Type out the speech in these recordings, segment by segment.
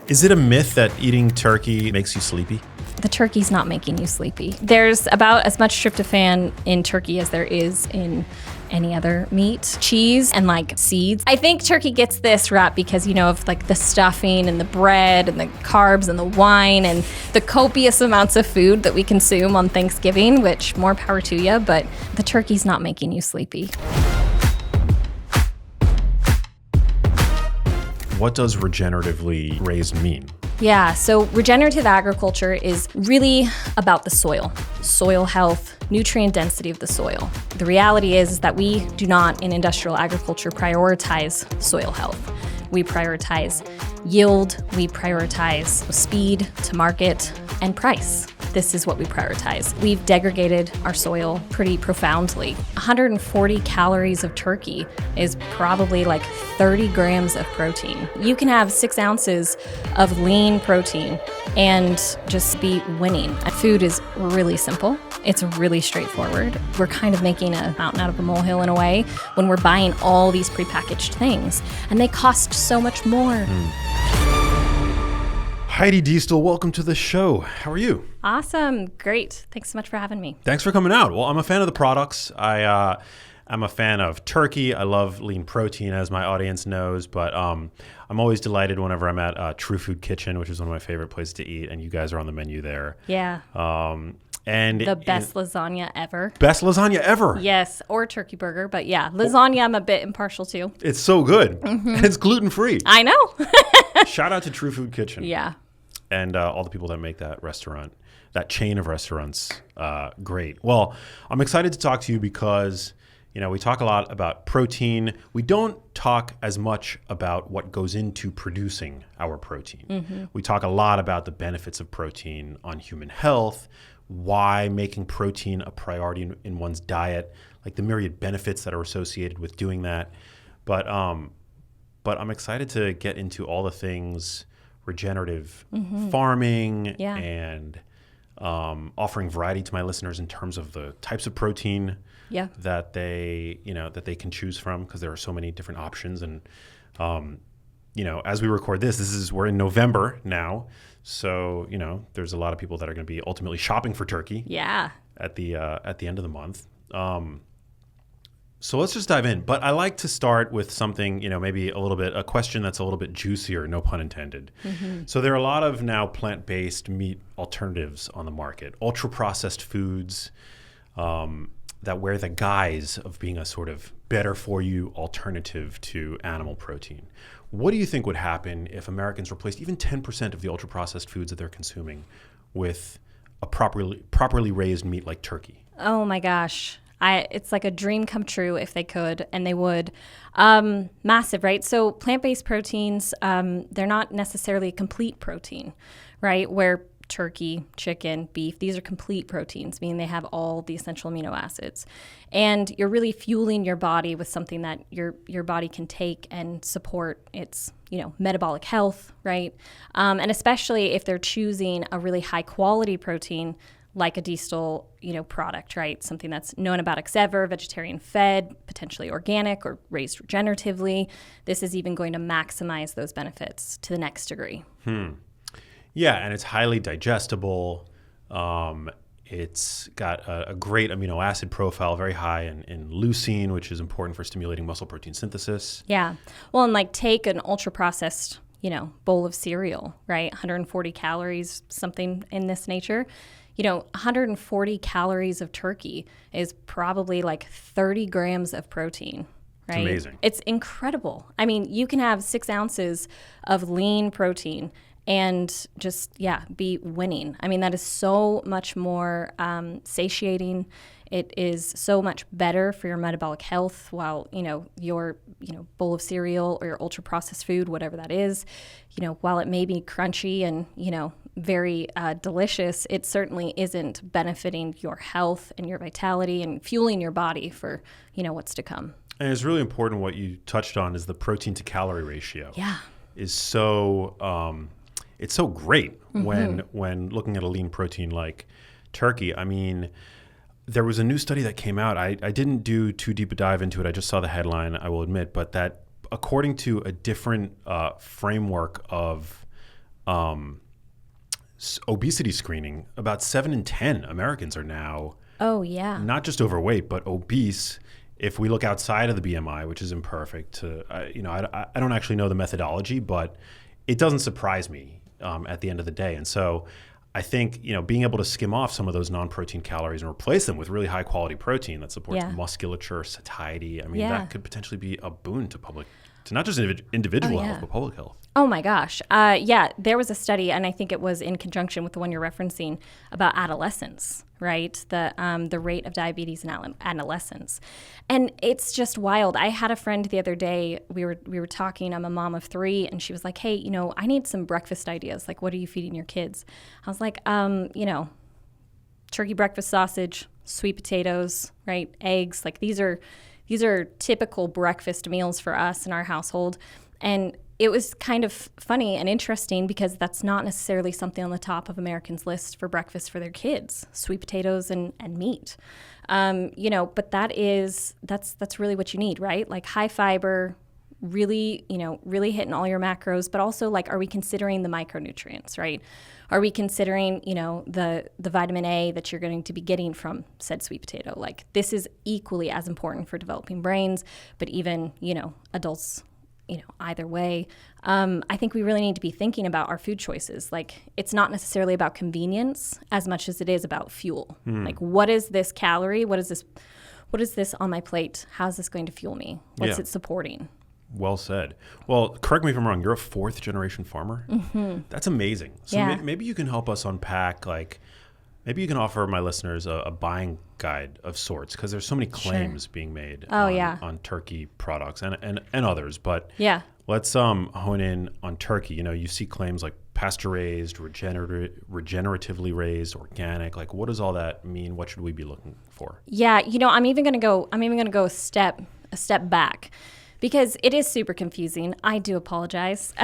Is it a myth that eating turkey makes you sleepy? The turkey's not making you sleepy. There's about as much tryptophan in turkey as there is in any other meat. Cheese and like seeds. I think turkey gets this rap because, of like the stuffing and the bread and the carbs and the wine and the copious amounts of food that we consume on Thanksgiving, which more power to you, but the turkey's not making you sleepy. What does regeneratively raised mean? Yeah, so regenerative agriculture is really about the soil health, nutrient density of the soil. The reality is that we do not, in industrial agriculture, prioritize soil health. We prioritize yield, we prioritize speed to market, and price. This is what we prioritize. We've degraded our soil pretty profoundly. 140 calories of turkey is probably like 30 grams of protein. You can have 6 ounces of lean protein and just be winning. Food is really simple. It's really straightforward. We're kind of making a mountain out of a molehill in a way when we're buying all these prepackaged things, and they cost so much more. Heidi Diestel, welcome to the show. How are you? Awesome. Great. Thanks so much for having me. Thanks for coming out. Well, I'm a fan of the products. I'm a fan of turkey. I love lean protein, as my audience knows, but I'm always delighted whenever I'm at True Food Kitchen, which is one of my favorite places to eat, and you guys are on the menu there. Yeah. And the best lasagna ever. Best lasagna ever. Yes, or turkey burger, but yeah, lasagna I'm a bit impartial to. It's so good. And it's gluten-free. I know. Shout out to True Food Kitchen. Yeah. And all the people that make that restaurant, that chain of restaurants, great. Well, I'm excited to talk to you because, we talk a lot about protein. We don't talk as much about what goes into producing our protein. Mm-hmm. We talk a lot about the benefits of protein on human health, why making protein a priority in one's diet, like the myriad benefits that are associated with doing that. But I'm excited to get into all the things regenerative farming and offering variety to my listeners in terms of the types of protein that they can choose from, because there are so many different options. And as we record we're in November now, so there's a lot of people that are going to be ultimately shopping for turkey at the end of the month. So let's just dive in. But I like to start with something, maybe a question that's a little bit juicier, no pun intended. Mm-hmm. So there are a lot of now plant-based meat alternatives on the market, ultra-processed foods that wear the guise of being a sort of better-for-you alternative to animal protein. What do you think would happen if Americans replaced even 10% of the ultra-processed foods that they're consuming with a properly raised meat like turkey? Oh my gosh. It's like a dream come true if they could, and they would. Massive, right? So plant-based proteins, they're not necessarily a complete protein, right? Where turkey, chicken, beef, these are complete proteins, meaning they have all the essential amino acids. And you're really fueling your body with something that your body can take and support its, metabolic health, right? And especially if they're choosing a really high quality protein like a Diestel, product, right? Something that's known about ever, vegetarian fed, potentially organic or raised regeneratively. This is even going to maximize those benefits to the next degree. Yeah, and it's highly digestible. It's got a great amino acid profile, very high in leucine, which is important for stimulating muscle protein synthesis. Yeah. Well, and take an ultra processed, bowl of cereal, right? 140 calories, something in this nature. 140 calories of turkey is probably like 30 grams of protein, right? It's amazing. It's incredible. I mean, you can have 6 ounces of lean protein and just, be winning. I mean, that is so much more satiating. It is so much better for your metabolic health, while, your, bowl of cereal or your ultra-processed food, whatever that is, while it may be crunchy and, very delicious, it certainly isn't benefiting your health and your vitality and fueling your body for, what's to come. And it's really important what you touched on is the protein to calorie ratio. Yeah. Is so, it's so great when looking at a lean protein like turkey. I mean, there was a new study that came out. I didn't do too deep a dive into it. I just saw the headline, I will admit, but that according to a different framework of obesity screening. About 7 in 10 Americans are now Oh, yeah. not just overweight, but obese. If we look outside of the BMI, which is imperfect, I don't actually know the methodology, but it doesn't surprise me at the end of the day. And so I think, being able to skim off some of those non-protein calories and replace them with really high quality protein that supports musculature, satiety. I mean, that could potentially be a boon to not just individual health, but public health. Oh my gosh. There was a study, and I think it was in conjunction with the one you're referencing, about adolescents, right? The rate of diabetes in adolescents. And it's just wild. I had a friend the other day, we were talking, I'm a mom of 3, and she was like, hey, I need some breakfast ideas. Like, what are you feeding your kids? I was like, turkey breakfast sausage, sweet potatoes, right? Eggs. Like these are typical breakfast meals for us in our household. And it was kind of funny and interesting because that's not necessarily something on the top of Americans' list for breakfast for their kids, sweet potatoes and meat. But that's really what you need, right? Like high fiber, really hitting all your macros, but also like, are we considering the micronutrients, right? Are we considering, the vitamin A that you're going to be getting from said sweet potato? Like this is equally as important for developing brains, but even, adults, either way. I think we really need to be thinking about our food choices. Like it's not necessarily about convenience as much as it is about fuel. Like what is this calorie? What is this on my plate? How's this going to fuel me? What's it supporting? Well said. Well, correct me if I'm wrong. You're a 4th generation farmer. Mm-hmm. That's amazing. So maybe you can help us unpack, maybe you can offer my listeners a buying guide of sorts, because there's so many claims being made on turkey products and others. But let's hone in on turkey. You see claims like pasture raised, regeneratively raised, organic. Like, what does all that mean? What should we be looking for? Yeah, I'm even going to go a step back, because it is super confusing. I do apologize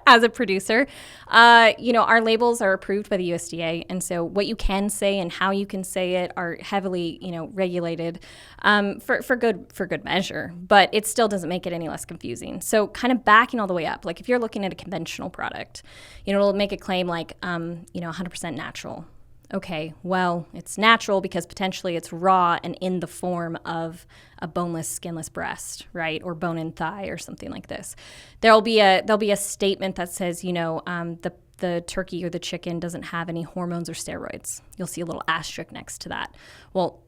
as a producer. Our labels are approved by the USDA, and so what you can say and how you can say it are heavily, regulated for good measure. But it still doesn't make it any less confusing. So, kind of backing all the way up, like if you're looking at a conventional product, it'll make a claim like 100% natural. Okay, well, it's natural because potentially it's raw and in the form of a boneless, skinless breast, right, or bone-in thigh or something like this. There'll be a statement that says, the turkey or the chicken doesn't have any hormones or steroids. You'll see a little asterisk next to that. Well,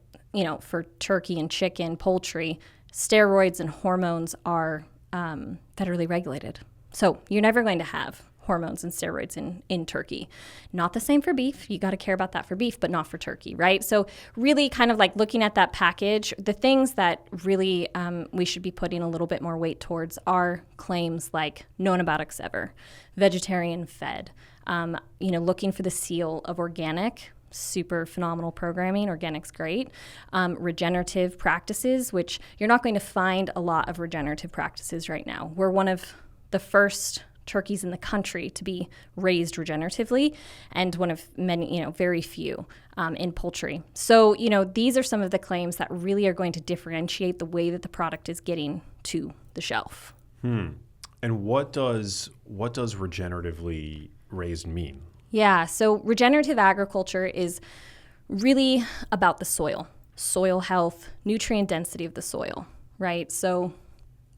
for turkey and chicken, poultry, steroids and hormones are federally regulated. So you're never going to have hormones and steroids in turkey. Not the same for beef. You got to care about that for beef, but not for turkey, right? So really kind of like looking at that package, the things that really we should be putting a little bit more weight towards are claims like no antibiotics ever, vegetarian fed, looking for the seal of organic, super phenomenal programming. Organic's great. Regenerative practices, which you're not going to find a lot of regenerative practices right now. We're one of the first turkeys in the country to be raised regeneratively, and one of many, very few in poultry. So, these are some of the claims that really are going to differentiate the way that the product is getting to the shelf. And what does regeneratively raised mean? Yeah, so regenerative agriculture is really about the soil health, nutrient density of the soil, right? So,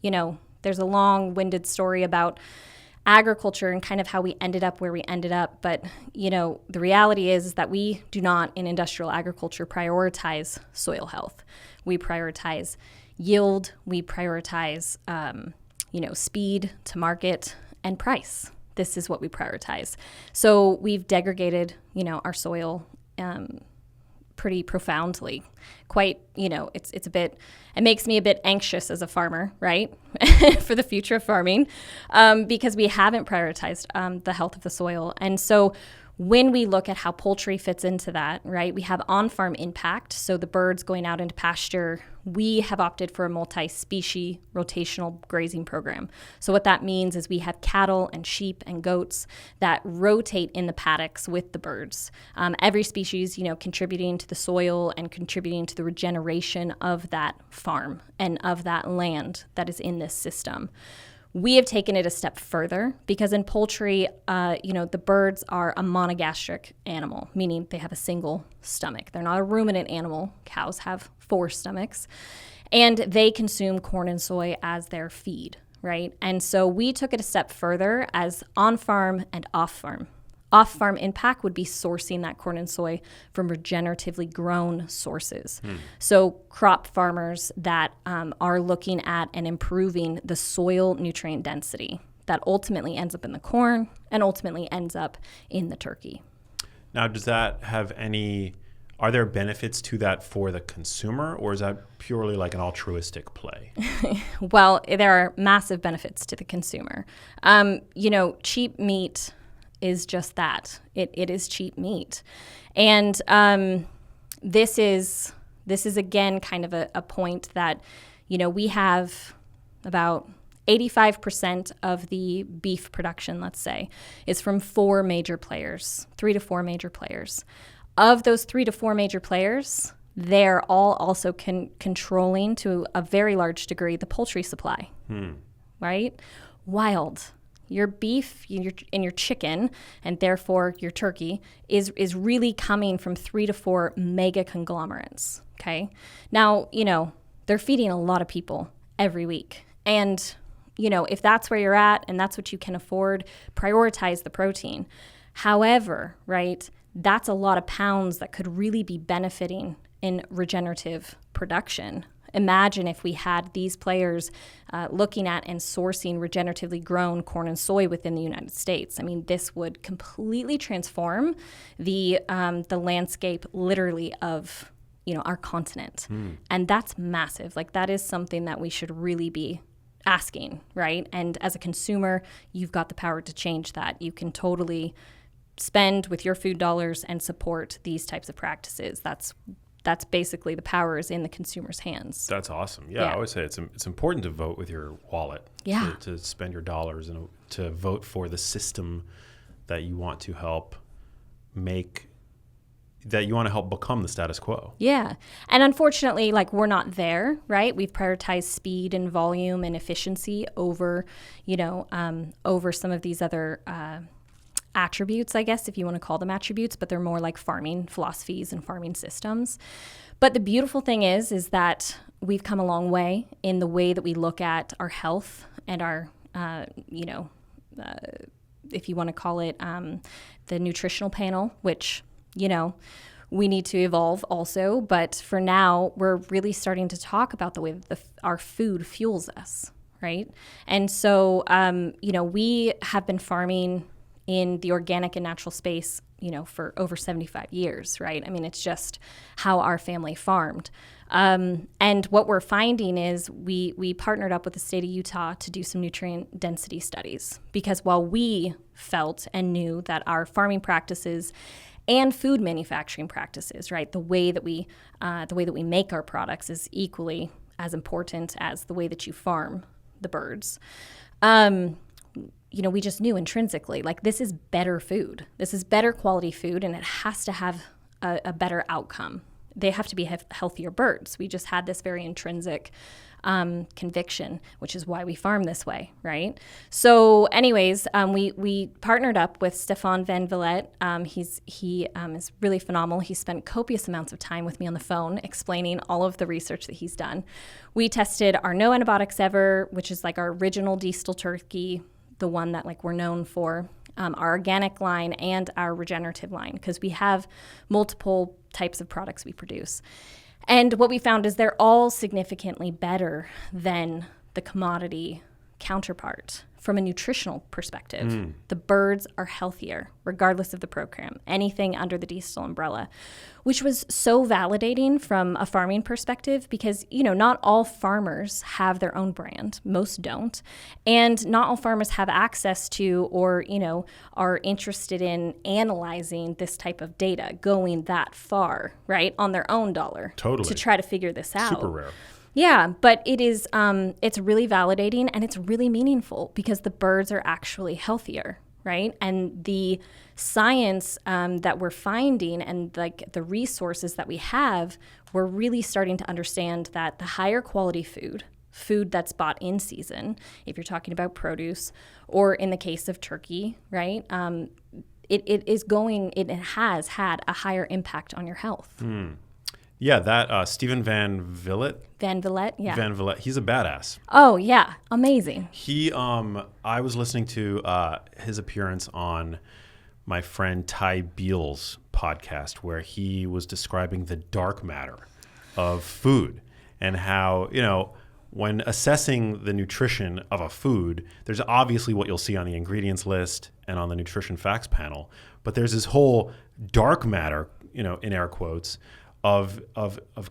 there's a long-winded story about agriculture and kind of how we ended up where we ended up. But, the reality is that we do not in industrial agriculture prioritize soil health. We prioritize yield. We prioritize, speed to market and price. This is what we prioritize. So we've degraded, our soil pretty profoundly. Quite, it makes me a bit anxious as a farmer, right, for the future of farming, because we haven't prioritized the health of the soil. And so when we look at how poultry fits into that, right, we have on-farm impact. So the birds going out into pasture, we have opted for a multi-species rotational grazing program. So what that means is we have cattle and sheep and goats that rotate in the paddocks with the birds. Every species, contributing to the soil and contributing to the regeneration of that farm and of that land that is in this system. We have taken it a step further because in poultry, the birds are a monogastric animal, meaning they have a single stomach. They're not a ruminant animal. Cows have 4 stomachs. And they consume corn and soy as their feed, right? And so we took it a step further as on-farm and off-farm. Off-farm impact would be sourcing that corn and soy from regeneratively grown sources. So crop farmers that are looking at and improving the soil nutrient density that ultimately ends up in the corn and ultimately ends up in the turkey. Now, does that have are there benefits to that for the consumer, or is that purely like an altruistic play? Well, there are massive benefits to the consumer. Cheap meat is just that. It is cheap meat. And this is again kind of a point that, we have about 85% of the beef production, let's say, is from 4 major players, 3 to 4 major players. Of those 3 to 4 major players, they're all also controlling to a very large degree the poultry supply, right? Wild. Your beef and your chicken, and therefore your turkey, is really coming from 3 to 4 mega conglomerates, okay? Now, they're feeding a lot of people every week. And, if that's where you're at and that's what you can afford, prioritize the protein. However, right, that's a lot of pounds that could really be benefiting in regenerative production. Imagine if we had these players looking at and sourcing regeneratively grown corn and soy within the United States. I mean, this would completely transform the landscape, literally, of our continent, and that's massive. Like, that is something that we should really be asking, right? And as a consumer, you've got the power to change that. You can totally spend with your food dollars and support these types of practices. That's basically the power is in the consumer's hands. That's awesome. Yeah, I always say it's important to vote with your wallet. Yeah. To spend your dollars and to vote for the system that you want to help become the status quo. Yeah. And unfortunately, we're not there, right? We've prioritized speed and volume and efficiency over some of these other attributes, I guess, if you want to call them attributes, but they're more like farming philosophies and farming systems. But the beautiful thing is that we've come a long way in the way that we look at our health and our, if you want to call it the nutritional panel, which, we need to evolve also. But for now, we're really starting to talk about the way that our food fuels us, right? And so, we have been farming in the organic and natural space, for over 75 years, right? I mean, it's just how our family farmed. And what we're finding is we partnered up with the state of Utah to do some nutrient density studies, because while we felt and knew that our farming practices and food manufacturing practices, right, the way that we make our products is equally as important as the way that you farm the birds. We just knew intrinsically, this is better food. This is better quality food, and it has to have a better outcome. They have to be healthier birds. We just had this very intrinsic conviction, which is why we farm this way, right? So anyways, we partnered up with Stefan Van Vliet. He is really phenomenal. He spent copious amounts of time with me on the phone explaining all of the research that he's done. We tested our no antibiotics ever, which is our original Diestel turkey, the one that we're known for, our organic line and our regenerative line, because we have multiple types of products we produce. And what we found is they're all significantly better than the commodity counterpart from a nutritional perspective. The birds are healthier, regardless of the program, anything under the Diestel umbrella, which was so validating from a farming perspective, because, not all farmers have their own brand. Most don't. And not all farmers have access to or, are interested in analyzing this type of data, going that far, right, on their own dollar. Totally. To try to figure this out. Super rare. Yeah, but it is, it's really validating, and it's really meaningful because the birds are actually healthier, right? And the science that we're finding and the resources that we have, we're really starting to understand that the higher quality food, food that's bought in season, if you're talking about produce, or in the case of turkey, right? It has had a higher impact on your health. Yeah, that Stephen Van Vliet. Van Vliet, yeah. Van Vliet, he's a badass. Oh yeah, amazing. I was listening to his appearance on my friend Ty Beal's podcast, where he was describing the dark matter of food and how, when assessing the nutrition of a food, there's obviously what you'll see on the ingredients list and on the nutrition facts panel, but there's this whole dark matter, in air quotes, of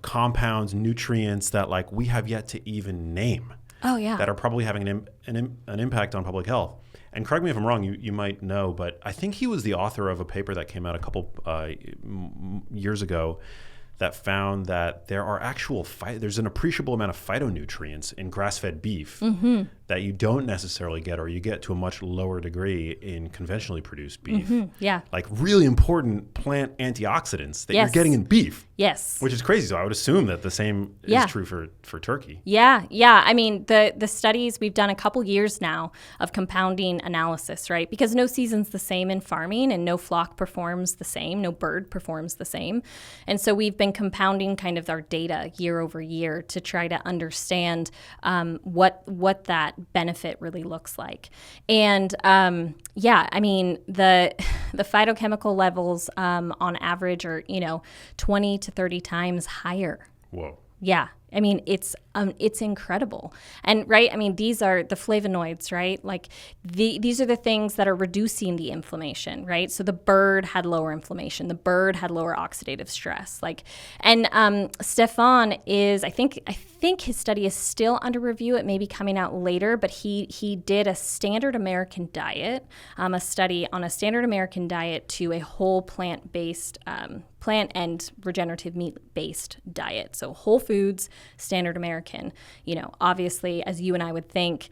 compounds, nutrients that like we have yet to even name. Oh yeah. That are probably having an impact on public health. And correct me if I'm wrong, you might know, but I think he was the author of a paper that came out a couple years ago that found that there are there's an appreciable amount of phytonutrients in grass-fed beef that you don't necessarily get, or you get to a much lower degree in conventionally produced beef. Yeah. Like really important plant antioxidants that you're getting in beef. Yes. Which is crazy. So I would assume that the same is true for turkey. Yeah. I mean, the studies, we've done a couple years now of compounding analysis, right? Because no season's the same in farming, and no flock performs the same, no bird performs the same. And so we've been compounding kind of our data year over year to try to understand what that benefit really looks like. And I mean, the phytochemical levels on average are 20 to 30 times higher. Whoa. Yeah. I mean, it's incredible. And right, I mean, these are the flavonoids, right? Like these are the things that are reducing the inflammation, right? So the bird had lower inflammation, the bird had lower oxidative stress. Stefan is, I think his study is still under review. It may be coming out later, but he did a standard American diet, a study on a standard American diet to a whole plant-based plant and regenerative meat-based diet. So whole foods, standard American, obviously, as you and I would think,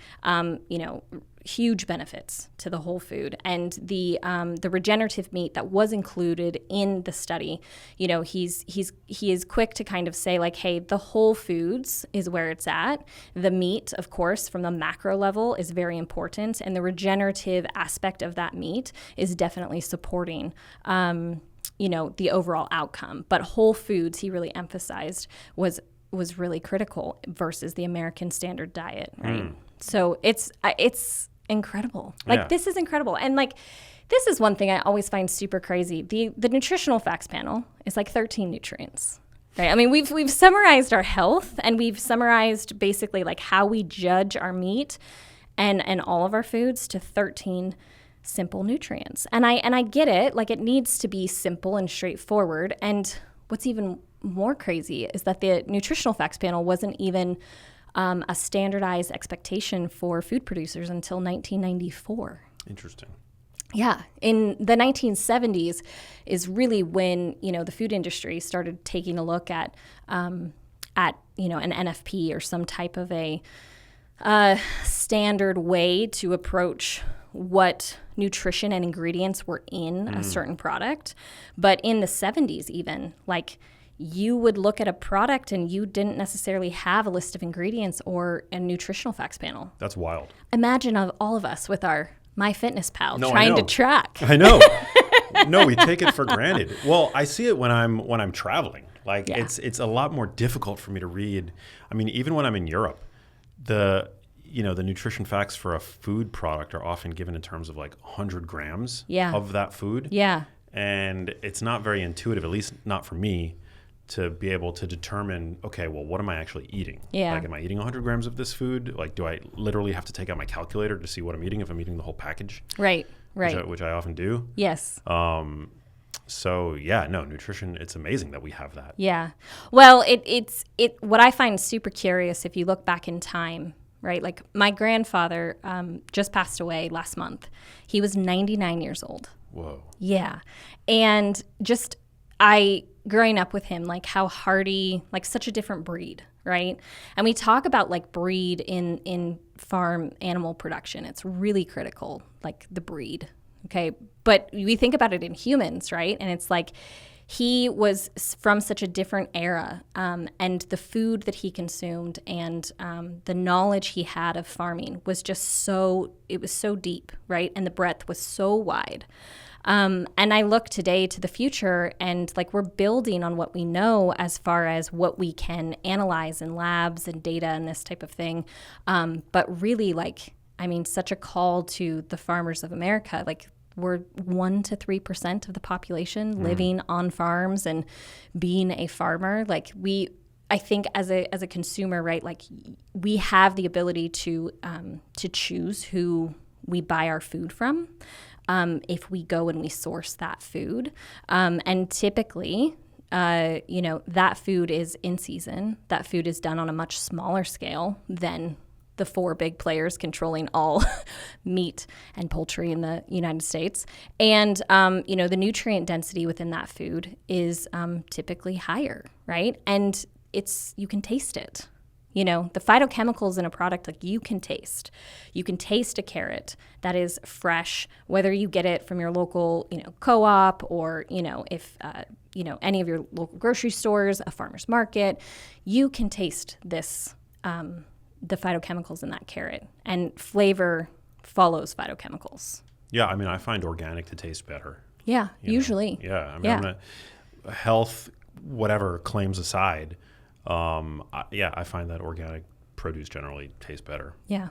huge benefits to the whole food. And the regenerative meat that was included in the study, he is quick to kind of say like, hey, the whole foods is where it's at. The meat, of course, from the macro level is very important, and the regenerative aspect of that meat is definitely supporting the overall outcome. But whole foods, he really emphasized, was really critical versus the American standard diet, right? So it's incredible. This is incredible. And this is one thing I always find super crazy. The nutritional facts panel is 13 nutrients. Right? I mean, we've summarized our health, and we've summarized basically how we judge our meat and all of our foods to 13 simple nutrients. And I get it, it needs to be simple and straightforward. And what's even more crazy is that the nutritional facts panel wasn't even a standardized expectation for food producers until 1994. Interesting. Yeah, in the 1970s is really when the food industry started taking a look at an NFP or some type of a standard way to approach what nutrition and ingredients were in a certain product. But in the 70s even, you would look at a product and you didn't necessarily have a list of ingredients or a nutritional facts panel. That's wild. Imagine all of us with our MyFitnessPal trying to track. I know. No, we take it for granted. Well, I see it when I'm traveling. It's a lot more difficult for me to read. I mean, even when I'm in Europe, the nutrition facts for a food product are often given in terms of 100 grams of that food. Yeah. And it's not very intuitive, at least not for me, to be able to determine, okay, well, what am I actually eating? Yeah. Am I eating 100 grams of this food? Do I literally have to take out my calculator to see what I'm eating if I'm eating the whole package? Right. Which I often do. Yes. So yeah, no, nutrition, it's amazing that we have that. Yeah. Well, it's what I find super curious, if you look back in time, right? My grandfather just passed away last month. He was 99 years old. Whoa. Yeah. And growing up with him, how hardy, such a different breed, right? And we talk about breed in farm animal production. It's really critical, the breed, okay? But we think about it in humans, right? And it's he was from such a different era, and the food that he consumed and the knowledge he had of farming was just it was so deep, right? And the breadth was so wide. And I look today to the future, and like we're building on what we know as far as what we can analyze in labs and data and this type of thing. But really, such a call to the farmers of America. Like, we're 1% to 3% of the population living on farms and being a farmer. Like, I think as a consumer, right? Like, we have the ability to choose who we buy our food from. If we go and we source that food. And typically, that food is in season. That food is done on a much smaller scale than the 4 big players controlling all meat and poultry in the United States. And, the nutrient density within that food is typically higher, right? And you can taste it. The phytochemicals in a product, like, you can taste. You can taste a carrot that is fresh, whether you get it from your local, co-op, or, if, any of your local grocery stores, a farmer's market. You can taste this, the phytochemicals in that carrot, and flavor follows phytochemicals. Yeah, I find organic to taste better. Yeah, usually. Yeah, I'm health, whatever claims aside, I find that organic produce generally tastes better. Yeah.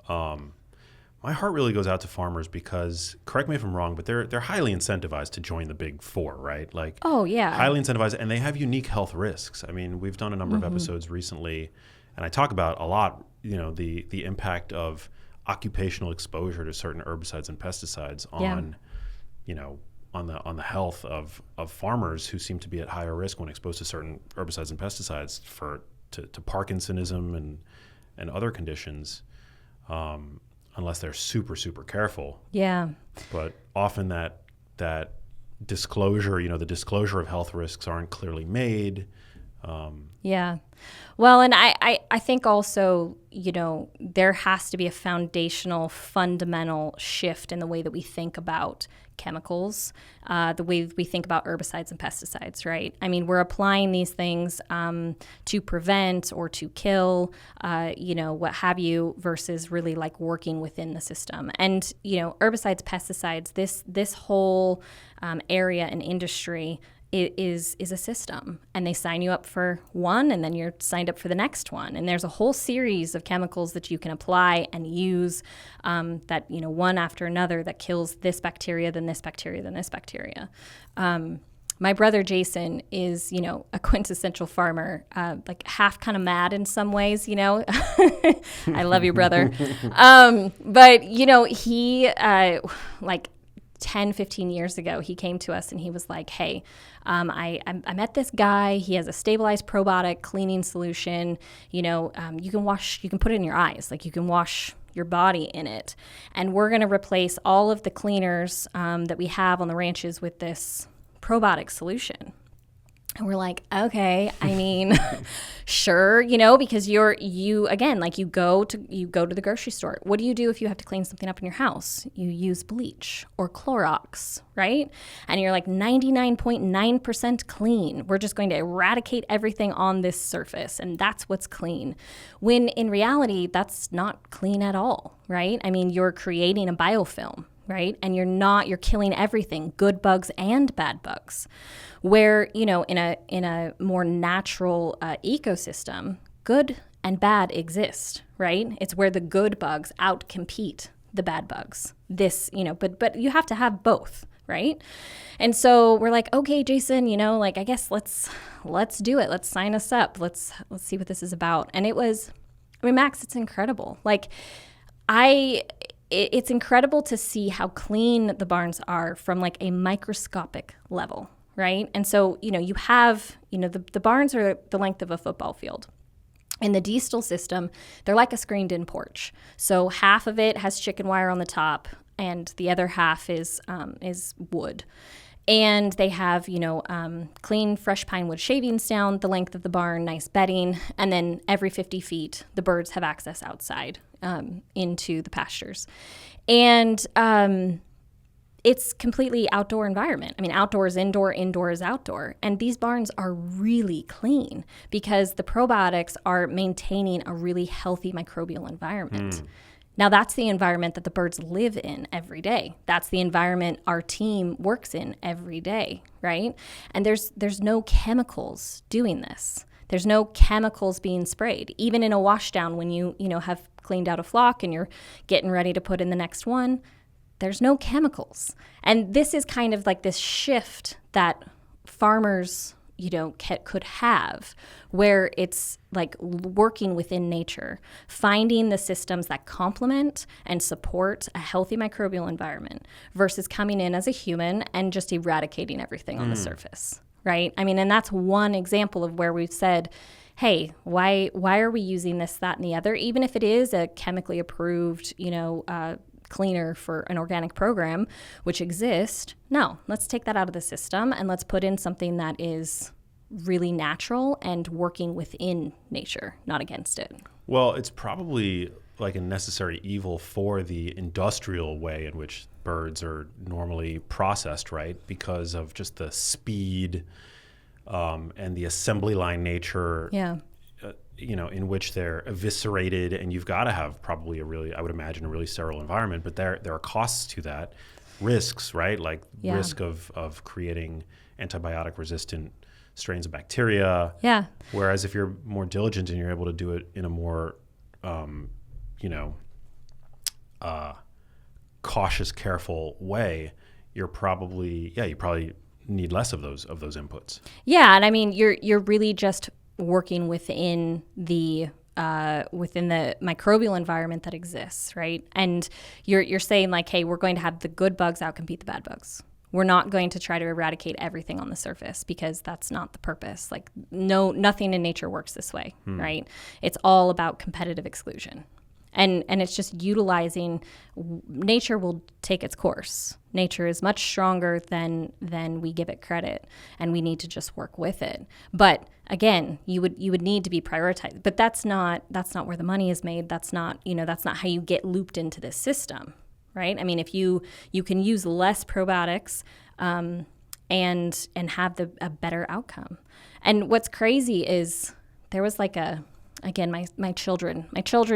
My heart really goes out to farmers because, correct me if I'm wrong, but they're highly incentivized to join the big 4, right? Like, oh yeah, highly incentivized, and they have unique health risks. We've done a number of episodes recently, and I talk about a lot, the impact of occupational exposure to certain herbicides and pesticides on, on the health of farmers who seem to be at higher risk when exposed to certain herbicides and pesticides to Parkinsonism and other conditions, unless they're super, super careful. Yeah. But often that disclosure, the disclosure of health risks aren't clearly made. Yeah. Well, and I think also, there has to be a fundamental shift in the way that we think about chemicals, the way we think about herbicides and pesticides, right? We're applying these things to prevent or to kill, what have you, versus really like working within the system. And, herbicides, pesticides, this whole area and industry is a system, and they sign you up for one, and then you're signed up for the next one, and there's a whole series of chemicals that you can apply and use, that one after another, that kills this bacteria, then this bacteria, then this bacteria. My brother Jason is a quintessential farmer, like half kind of mad in some ways. I love you, brother. But he like 10, 15 years ago, he came to us and he was like, hey, I met this guy. He has a stabilized probiotic cleaning solution. You can put it in your eyes. Like, you can wash your body in it. And we're going to replace all of the cleaners that we have on the ranches with this probiotic solution. And we're like, okay, sure, because you again, like, you go to the grocery store. What do you do if you have to clean something up in your house? You use bleach or Clorox, right? And you're like 99.9% clean. We're just going to eradicate everything on this surface, and that's what's clean. When in reality, that's not clean at all, right? You're creating a biofilm, right? And you're killing everything, good bugs and bad bugs. Where, in a more natural ecosystem, good and bad exist, right? It's where the good bugs outcompete the bad bugs. But you have to have both, right? And so we're like, okay, Jason, I guess let's do it. Let's sign us up. Let's see what this is about. And it was, Max, it's incredible. Like, it's incredible to see how clean the barns are from like a microscopic level, right? And so, you have, the barns are the length of a football field. In the Diestel system, they're like a screened-in porch. So half of it has chicken wire on the top, and the other half is wood. And they have, clean, fresh pine wood shavings down the length of the barn, nice bedding, and then every 50 feet, the birds have access outside into the pastures. And it's completely outdoor environment. I mean, outdoor is indoor, indoor is outdoor. And these barns are really clean because the probiotics are maintaining a really healthy microbial environment. Now, that's the environment that the birds live in every day. That's the environment our team works in every day, right? And there's no chemicals doing this. There's no chemicals being sprayed. Even in a washdown, when you have cleaned out a flock and you're getting ready to put in the next one, there's no chemicals. And this is kind of like this shift that farmers, could have, where it's like working within nature, finding the systems that complement and support a healthy microbial environment versus coming in as a human and just eradicating everything on the surface, right? I mean, and that's one example of where we've said, hey, why are we using this, that, and the other? Even if it is a chemically approved, cleaner for an organic program, which exists. No, let's take that out of the system and let's put in something that is really natural and working within nature, not against it. Well, it's probably like a necessary evil for the industrial way in which birds are normally processed, right? Because of just the speed and the assembly line nature. Yeah. In which they're eviscerated, and you've got to have probably I would imagine, a really sterile environment, but there are costs to that, risks, right? Like risk of creating antibiotic resistant strains of bacteria. Yeah. Whereas if you're more diligent and you're able to do it in a more, cautious, careful way, you probably need less of those inputs. Yeah, and I mean, you're really just working within the microbial environment that exists, right? And you're saying like, hey, we're going to have the good bugs outcompete the bad bugs. We're not going to try to eradicate everything on the surface because that's not the purpose. Like, nothing in nature works this way, right? It's all about competitive exclusion. And it's just utilizing, nature will take its course. Nature is much stronger than we give it credit, and we need to just work with it. But again, you would need to be prioritized. But that's not where the money is made. That's not how you get looped into this system, right? I mean, if you can use less probiotics and have a better outcome. And what's crazy is there was like again, my children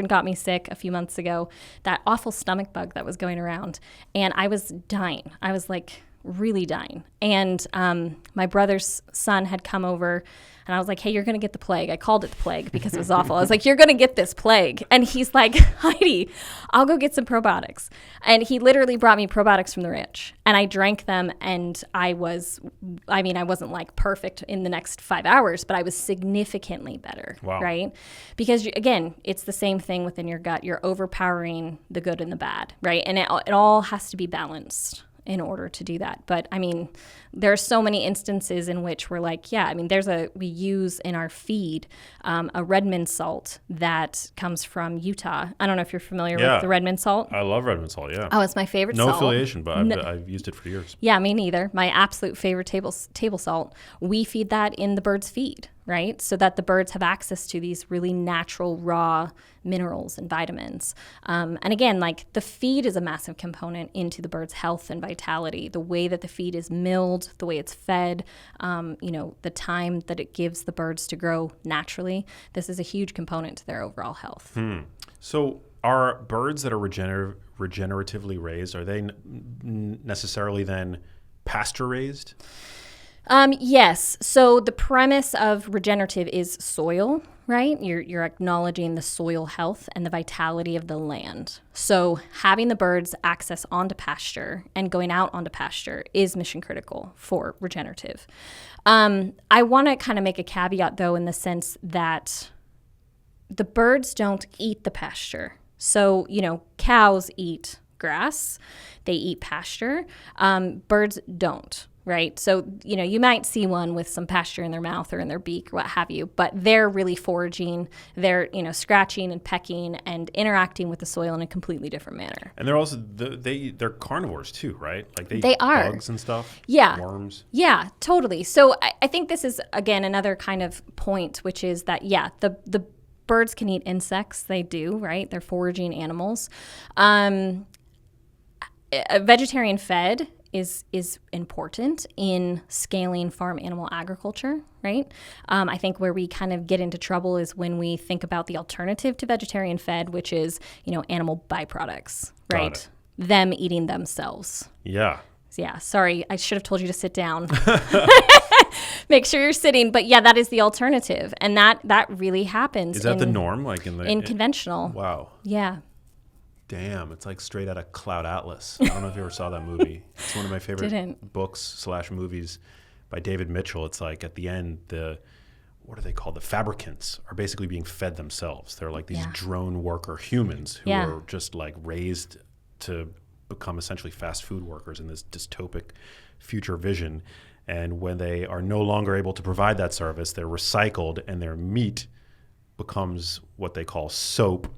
got me sick a few months ago, that awful stomach bug that was going around, and I was dying. I was like really dying. And my brother's son had come over, and I was like, hey, you're going to get the plague. I called it the plague because it was awful. I was like, you're going to get this plague. And he's like, Heidi, I'll go get some probiotics. And he literally brought me probiotics from the ranch, and I drank them, and I wasn't like perfect in the next 5 hours, but I was significantly better, right? Because again, it's the same thing within your gut. You're overpowering the good and the bad, right? And it all has to be balanced in order to do that. But I mean, there are so many instances in which we're like, we use in our feed a Redmond salt that comes from Utah. I don't know if you're familiar with the Redmond salt. I love Redmond salt, yeah. Oh, it's my favorite salt. No affiliation, but I've used it for years. Yeah, me neither. My absolute favorite table salt. We feed that in the bird's feed, right? So that the birds have access to these really natural, raw minerals and vitamins. And again, like, the feed is a massive component into the bird's health and vitality. The way that the feed is milled, the way it's fed, the time that it gives the birds to grow naturally. This is a huge component to their overall health. So are birds that are regeneratively raised, are they necessarily then pasture raised? Yes. So the premise of regenerative is soil, right? You're acknowledging the soil health and the vitality of the land. So having the birds access onto pasture and going out onto pasture is mission critical for regenerative. I want to kind of make a caveat, though, in the sense that the birds don't eat the pasture. So, cows eat grass, they eat pasture. Birds don't. Right. So, you might see one with some pasture in their mouth or in their beak or what have you, but they're really foraging. They're, scratching and pecking and interacting with the soil in a completely different manner. And they're also, they're carnivores too, right? Like they eat are. Bugs and stuff. Yeah. Worms. Yeah, totally. So I think this is, again, another kind of point, which is that, the birds can eat insects. They do, right? They're foraging animals. A vegetarian fed is important in scaling farm animal agriculture, right? I think where we kind of get into trouble is when we think about the alternative to vegetarian fed, which is, animal byproducts, right? Got it. Them eating themselves. Yeah. Yeah, sorry, I should have told you to sit down. Make sure you're sitting. But yeah, that is the alternative. And that really happens. Is that the norm? Like in conventional. Wow. Yeah. Damn, it's like straight out of Cloud Atlas. I don't know if you ever saw that movie. It's one of my favorite books/movies by David Mitchell. It's like at the end, what are they called? The fabricants are basically being fed themselves. They're like these drone worker humans who are just like raised to become essentially fast food workers in this dystopic future vision. And when they are no longer able to provide that service, they're recycled and their meat becomes what they call soap.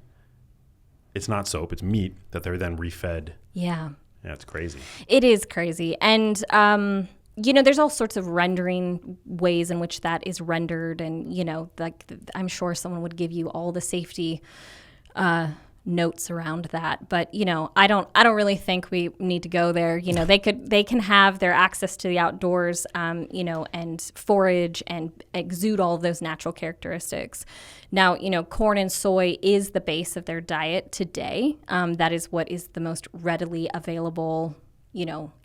It's not soap, it's meat that they're then refed. Yeah. Yeah, it's crazy. It is crazy. And, there's all sorts of rendering ways in which that is rendered. And, like I'm sure someone would give you all the safety notes around that. But, I don't really think we need to go there. They can have their access to the outdoors, and forage and exude all of those natural characteristics. Now, corn and soy is the base of their diet today. That is what is the most readily available,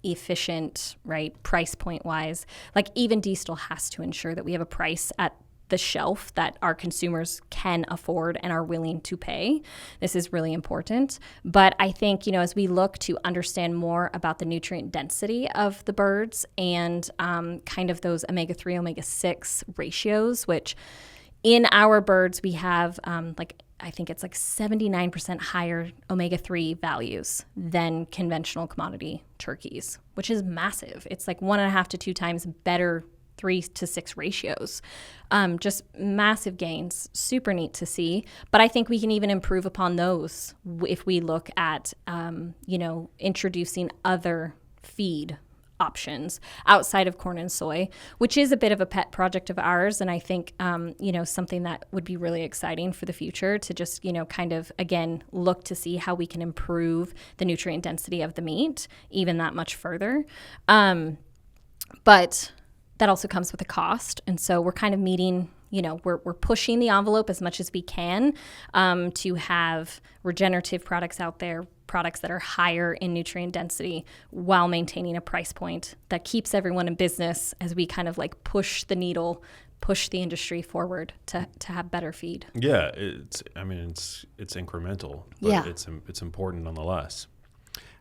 efficient, right, price point wise. Like even Diestel has to ensure that we have a price at the shelf that our consumers can afford and are willing to pay. This is really important. But I think, as we look to understand more about the nutrient density of the birds and kind of those omega-3, omega-6 ratios, which in our birds we have I think it's like 79% higher omega-3 values than conventional commodity turkeys, which is massive. It's like 1.5 to 2 times better 3 to 6 ratios. Just massive gains, super neat to see. But I think we can even improve upon those if we look at, introducing other feed options outside of corn and soy, which is a bit of a pet project of ours. And I think, something that would be really exciting for the future to just, kind of, again, look to see how we can improve the nutrient density of the meat even that much further. But that also comes with a cost. And so we're kind of meeting, we're pushing the envelope as much as we can to have regenerative products out there, products that are higher in nutrient density while maintaining a price point that keeps everyone in business as we kind of like push the needle, push the industry forward to have better feed. Yeah, it's incremental, but it's important nonetheless.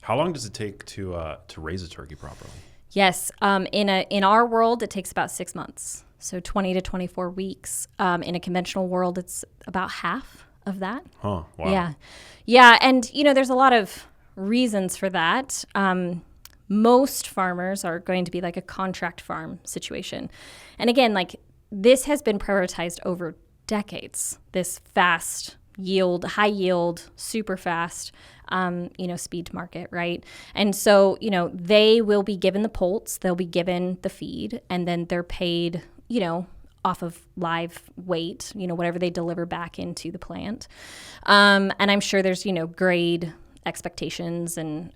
How long does it take to raise a turkey properly? Yes, in our world, it takes about 6 months, so 20 to 24 weeks. In a conventional world, it's about half of that. Huh, wow. Yeah, and, there's a lot of reasons for that. Most farmers are going to be like a contract farm situation. And again, like this has been prioritized over decades, this fast yield, high yield, super fast, speed to market, right? And so, they will be given the poults, they'll be given the feed, and then they're paid, off of live weight, whatever they deliver back into the plant. And I'm sure there's, grade expectations and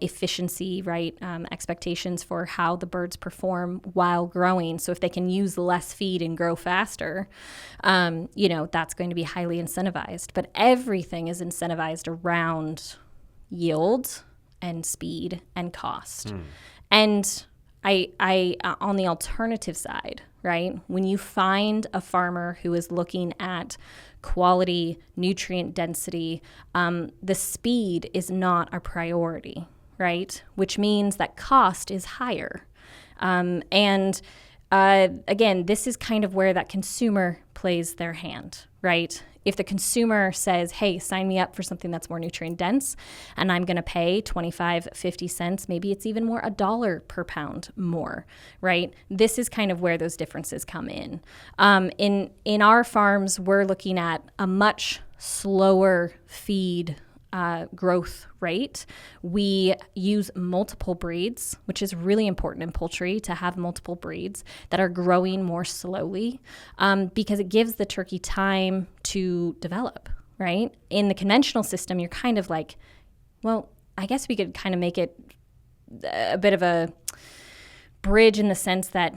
efficiency, right? Expectations for how the birds perform while growing. So if they can use less feed and grow faster, that's going to be highly incentivized. But everything is incentivized around yield and speed and cost. And I on the alternative side, right? When you find a farmer who is looking at quality, nutrient density, the speed is not a priority, right? Which means that cost is higher. Again, this is kind of where that consumer plays their hand, right? If the consumer says, hey, sign me up for something that's more nutrient dense, and I'm going to pay 25, 50 cents, maybe it's even more $1 per pound more, right? This is kind of where those differences come in. In our farms, we're looking at a much slower feed growth rate. We use multiple breeds, which is really important in poultry to have multiple breeds that are growing more slowly because it gives the turkey time to develop, right? In the conventional system, you're kind of like, well, I guess we could kind of make it a bit of a bridge in the sense that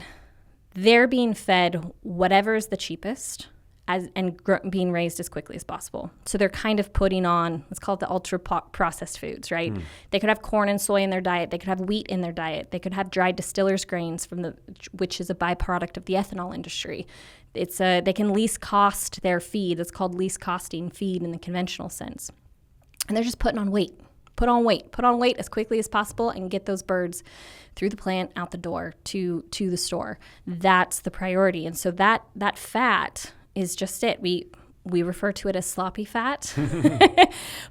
they're being fed whatever is the cheapest being raised as quickly as possible. So they're kind of putting on, let's call it the ultra processed foods, right? They could have corn and soy in their diet. They could have wheat in their diet. They could have dried distillers grains which is a byproduct of the ethanol industry. They can least cost their feed. It's called least costing feed in the conventional sense. And they're just putting on weight. Put on weight as quickly as possible and get those birds through the plant, out the door, to the store. That's the priority. And so that fat is just it. We refer to it as sloppy fat,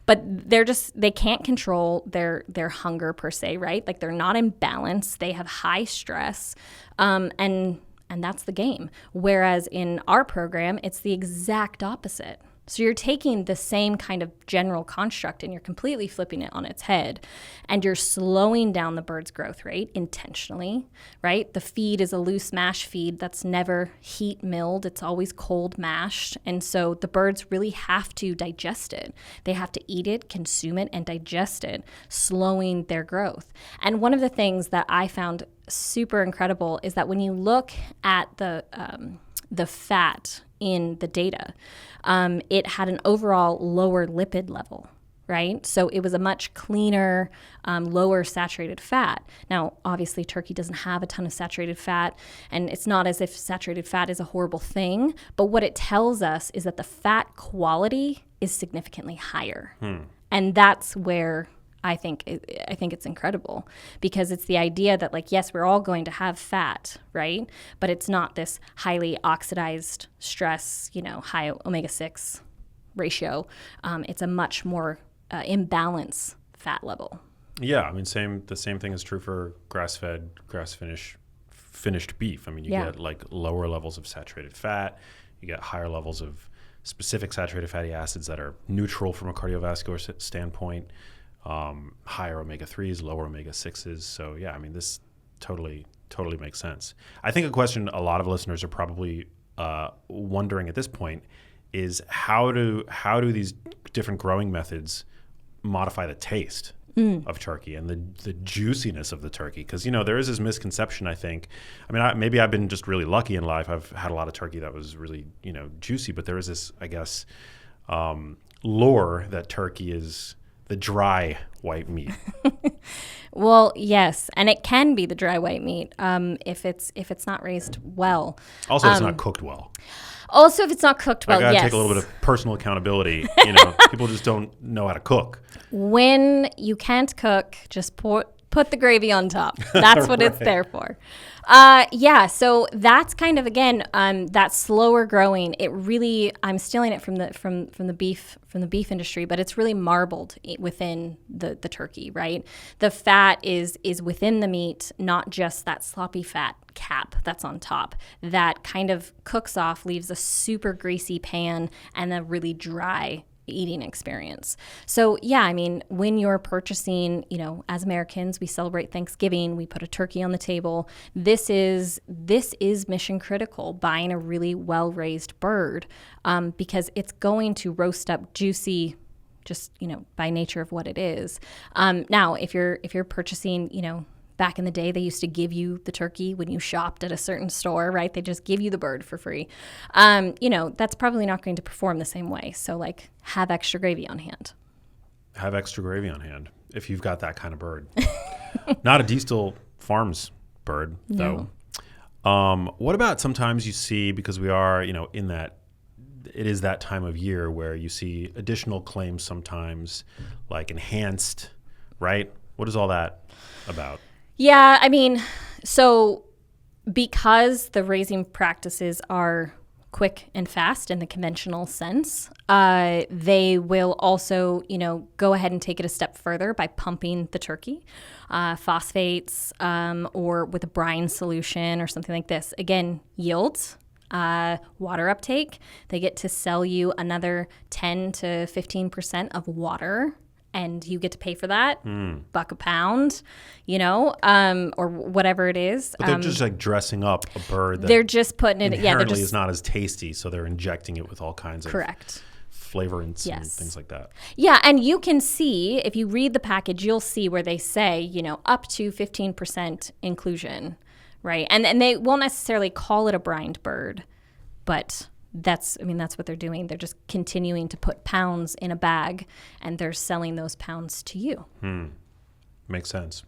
but they can't control their hunger per se, right? Like they're not in balance. They have high stress, and that's the game. Whereas in our program, it's the exact opposite. So you're taking the same kind of general construct and you're completely flipping it on its head, and you're slowing down the bird's growth rate intentionally, right? The feed is a loose mash feed that's never heat milled. It's always cold mashed. And so the birds really have to digest it. They have to eat it, consume it, and digest it, slowing their growth. And one of the things that I found super incredible is that when you look at the fat in the data, it had an overall lower lipid level, right? So it was a much cleaner, lower saturated fat. Now, obviously, turkey doesn't have a ton of saturated fat, and it's not as if saturated fat is a horrible thing, but what it tells us is that the fat quality is significantly higher. And that's where I think it's incredible, because it's the idea that, like, yes, we're all going to have fat, right? But it's not this highly oxidized stress, high omega-6 ratio. It's a much more imbalance fat level. Yeah, I mean, the same thing is true for grass-fed, finished beef. I mean, you get like lower levels of saturated fat, you get higher levels of specific saturated fatty acids that are neutral from a cardiovascular standpoint. Higher omega-3s, lower omega-6s. So yeah, I mean, this totally makes sense. I think a question a lot of listeners are probably wondering at this point is how do these different growing methods modify the taste of turkey and the juiciness of the turkey? Because there is this misconception, I think. I mean, maybe I've been just really lucky in life. I've had a lot of turkey that was really juicy, but there is this, I guess, lore that turkey is the dry white meat. Well, yes, and it can be the dry white meat if it's not raised well. Also, it's not cooked well. Also, if it's not cooked well, I gotta yes. take a little bit of personal accountability. People just don't know how to cook. When you can't cook, just put the gravy on top. That's what it's there for. So that's kind of, again, that slower growing. It really, I'm stealing it from the beef industry, but it's really marbled within the turkey, right? The fat is within the meat, not just that sloppy fat cap that's on top. That kind of cooks off, leaves a super greasy pan and a really dry eating experience. So yeah, I mean, when you're purchasing, as Americans, we celebrate Thanksgiving, we put a turkey on the table. This is mission critical, buying a really well-raised bird, because it's going to roast up juicy, just, by nature of what it is. Now, if you're purchasing, back in the day, they used to give you the turkey when you shopped at a certain store, right? They just give you the bird for free. That's probably not going to perform the same way. So, like, have extra gravy on hand. Have extra gravy on hand if you've got that kind of bird. Not a Diestel Farms bird, though. No. What about sometimes you see, because we are, in that, it is that time of year where you see additional claims sometimes, like enhanced, right? What is all that about? Yeah, I mean, so because the raising practices are quick and fast in the conventional sense, they will also, go ahead and take it a step further by pumping the turkey, phosphates, or with a brine solution or something like this. Again, yields, water uptake. They get to sell you another 10 to 15% of water, and you get to pay for that, $1 a pound, or whatever it is. But they're just like dressing up a bird that they're just putting it, inherently is not as tasty, so they're injecting it with all kinds of flavorants and Yes. things like that. Yeah, and you can see, if you read the package, you'll see where they say, up to 15% inclusion, right? And they won't necessarily call it a brined bird, but that's what they're doing. They're just continuing to put pounds in a bag, and they're selling those pounds to you. Makes sense.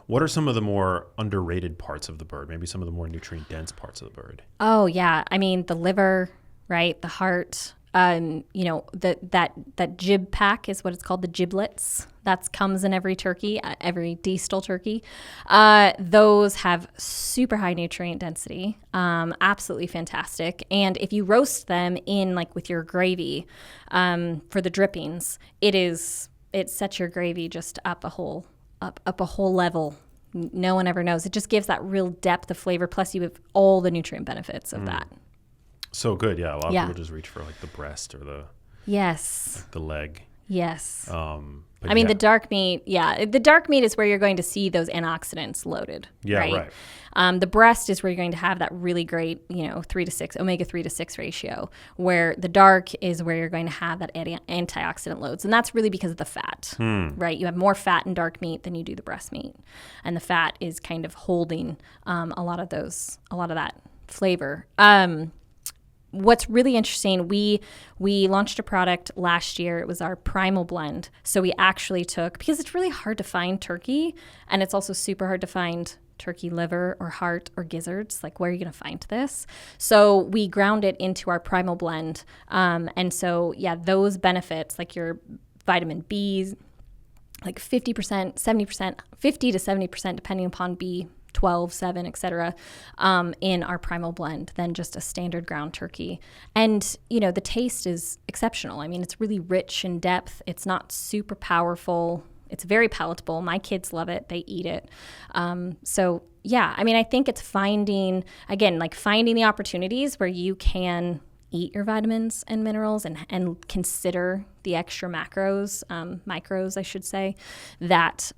What are some of the more underrated parts of the bird? Maybe some of the more nutrient-dense parts of the bird? Oh, yeah. I mean, the liver, right? The heart. That jib pack is what it's called, the giblets. That comes in every turkey, every Diestel turkey. Those have super high nutrient density, absolutely fantastic. And if you roast them in with your gravy for the drippings, it sets your gravy just up a whole level. No one ever knows. It just gives that real depth of flavor. Plus, you have all the nutrient benefits of that. So good, yeah. A lot of people just reach for the breast or the leg. Yes. But the dark meat, the dark meat is where you're going to see those antioxidants loaded. Yeah, right. The breast is where you're going to have that really great, 3-to-6, omega 3-to-6 ratio, where the dark is where you're going to have that antioxidant loads. And that's really because of the fat, right? You have more fat in dark meat than you do the breast meat. And the fat is kind of holding a lot of that flavor. What's really interesting, we launched a product last year. It was our Primal Blend. So we actually took, because it's really hard to find turkey, and it's also super hard to find turkey liver or heart or gizzards. Where are you going to find this? So we ground it into our Primal Blend. And so, those benefits, your vitamin B's, 50%, 70%, 50 to 70%, depending upon B, 12, 7, et cetera, in our Primal Blend than just a standard ground turkey. And, the taste is exceptional. It's really rich in depth. It's not super powerful. It's very palatable. My kids love it. They eat it. I think it's finding the opportunities where you can eat your vitamins and minerals and consider the extra micros, I should say, that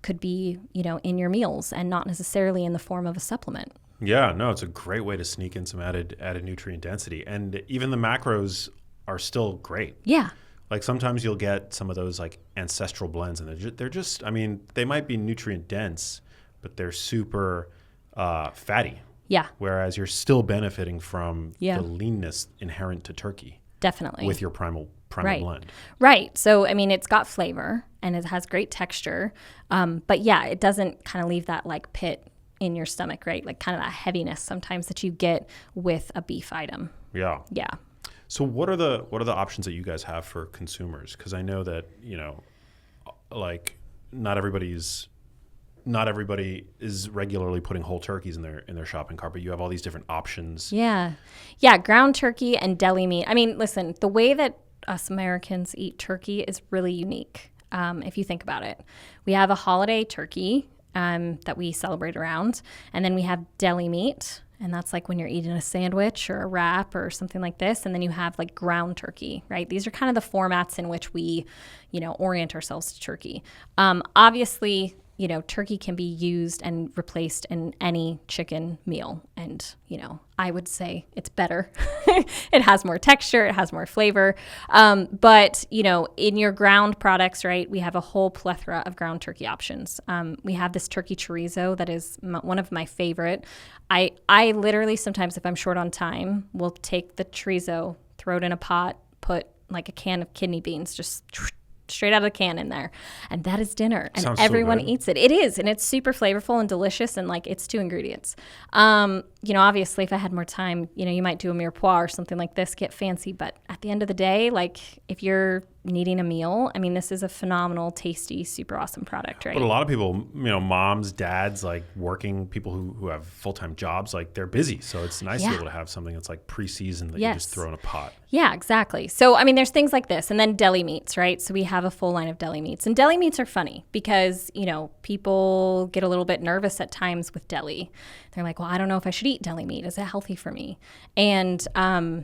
could be, in your meals and not necessarily in the form of a supplement. Yeah, no, it's a great way to sneak in some added nutrient density. And even the macros are still great. Yeah. Sometimes you'll get some of those ancestral blends, and they're just, they might be nutrient dense, but they're super fatty. Yeah. Whereas you're still benefiting from the leanness inherent to turkey. Definitely. With your primal blend. Right. So, it's got flavor and it has great texture. But it doesn't kind of leave that pit in your stomach, right? Kind of that heaviness sometimes that you get with a beef item. Yeah. Yeah. So what are the options that you guys have for consumers? Because I know that, not everybody is regularly putting whole turkeys in their shopping cart, but you have all these different options. Yeah. Ground turkey and deli meat. Listen, the way that us Americans eat turkey is really unique. If you think about it, we have a holiday turkey that we celebrate around, and then we have deli meat. And that's when you're eating a sandwich or a wrap or something like this. And then you have ground turkey, right? These are kind of the formats in which we, orient ourselves to turkey. Obviously, turkey can be used and replaced in any chicken meal. And, I would say it's better. It has more texture. It has more flavor. But, in your ground products, right, we have a whole plethora of ground turkey options. We have this turkey chorizo that is one of my favorite. I literally sometimes, if I'm short on time, will take the chorizo, throw it in a pot, put a can of kidney beans, just straight out of the can in there. And that is dinner. And Sounds everyone so good. eats it. It is. And it's super flavorful and delicious. And it's 2 ingredients. Obviously if I had more time, you might do a mirepoix or something like this, get fancy. But at the end of the day, if you're needing a meal, this is a phenomenal, tasty, super awesome product, right? But a lot of people, moms, dads, working people who have full-time jobs, they're busy. So it's nice to be able to have something that's pre-seasoned that you just throw in a pot. Yeah, exactly. So, there's things like this. And then deli meats, right? So we have a full line of deli meats. And deli meats are funny because, people get a little bit nervous at times with deli. They're like, well, I don't know if I should eat deli meat. Is it healthy for me? And, our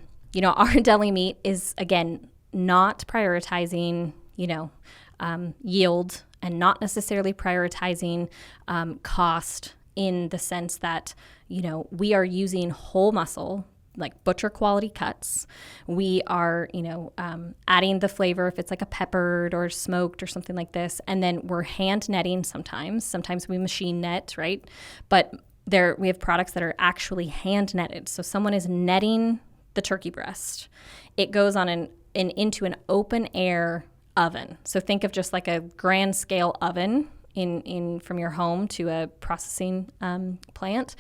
deli meat is, again, not prioritizing, yield and not necessarily prioritizing cost in the sense that, we are using whole muscle like butcher quality cuts. We are, adding the flavor if it's like a peppered or smoked or something like this. And then we're hand netting sometimes. Sometimes we machine net, right? But we have products that are actually hand netted. So someone is netting the turkey breast. It goes on into an open air oven. So think of just like a grand scale oven in from your home to a processing plant,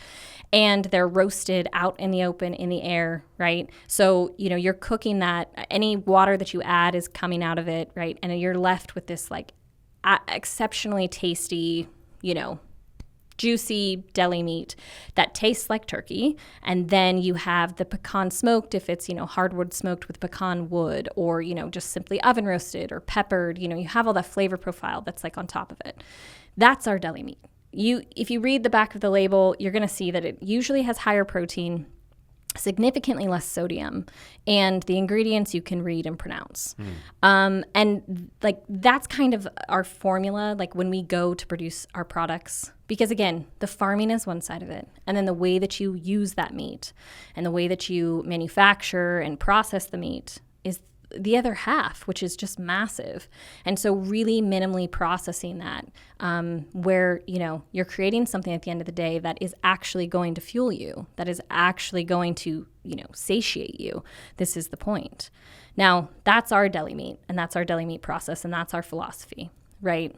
and they're roasted out in the open in the air, right? So you're cooking that. Any water that you add is coming out of it, right? And you're left with this like exceptionally tasty, juicy deli meat that tastes like turkey. And then you have the pecan smoked, if it's, hardwood smoked with pecan wood, or, just simply oven roasted or peppered, you have all that flavor profile that's like on top of it. That's our deli meat. If you read the back of the label, you're going to see that it usually has higher protein, significantly less sodium, and the ingredients you can read and pronounce. And like that's kind of our formula, like when we go to produce our products, because again, the farming is one side of it, and then the way that you use that meat and the way that you manufacture and process the meat is the other half, which is just massive. And so really minimally processing that, where, you're creating something at the end of the day that is actually going to fuel you, that is actually going to, satiate you. This is the point. Now, that's our deli meat, and that's our deli meat process, and that's our philosophy, right?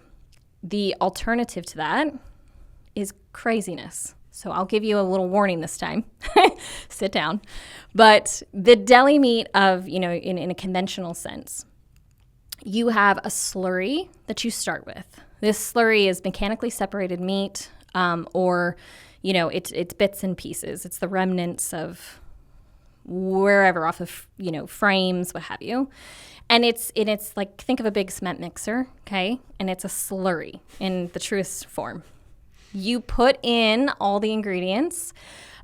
The alternative to that is craziness. So I'll give you a little warning this time. Sit down. But the deli meat of, in a conventional sense, you have a slurry that you start with. This slurry is mechanically separated meat, or, it's bits and pieces. It's the remnants of wherever off of, frames, what have you. And it's like, think of a big cement mixer, okay? And it's a slurry in the truest form. You put in all the ingredients,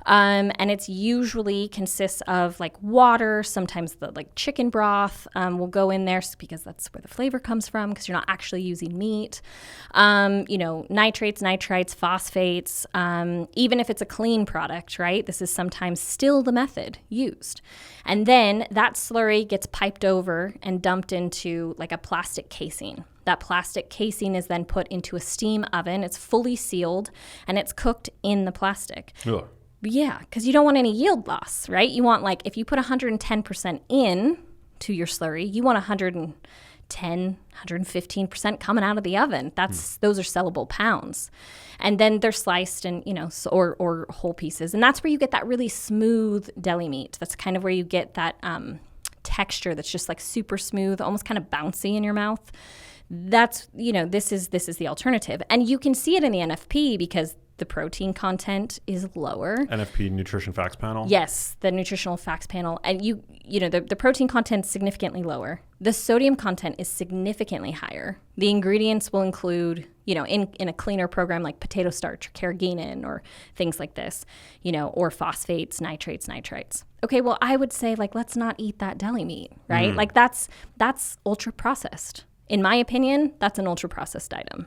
and it's usually consists of like water. Sometimes the like chicken broth will go in there because that's where the flavor comes from, because you're not actually using meat. Nitrates, nitrites, phosphates, even if it's a clean product, right? This is sometimes still the method used. And then that slurry gets piped over and dumped into like a plastic casing. That plastic casing is then put into a steam oven. It's fully sealed, and it's cooked in the plastic. Ugh. Yeah, because you don't want any yield loss, right? You want, like, if you put 110% in to your slurry, you want 110, 115% coming out of the oven. Those are sellable pounds. And then they're sliced and, or whole pieces. And that's where you get that really smooth deli meat. That's kind of where you get that texture that's just like super smooth, almost kind of bouncy in your mouth. That's, this is the alternative. And you can see it in the NFP because the protein content is lower. NFP, Nutrition Facts Panel? Yes, the Nutritional Facts Panel. And the protein content is significantly lower. The sodium content is significantly higher. The ingredients will include, in a cleaner program like potato starch or carrageenan or things like this, or phosphates, nitrates, nitrites. Okay, well, I would say, like, let's not eat that deli meat, right? Like, that's ultra processed. In my opinion, that's an ultra processed item.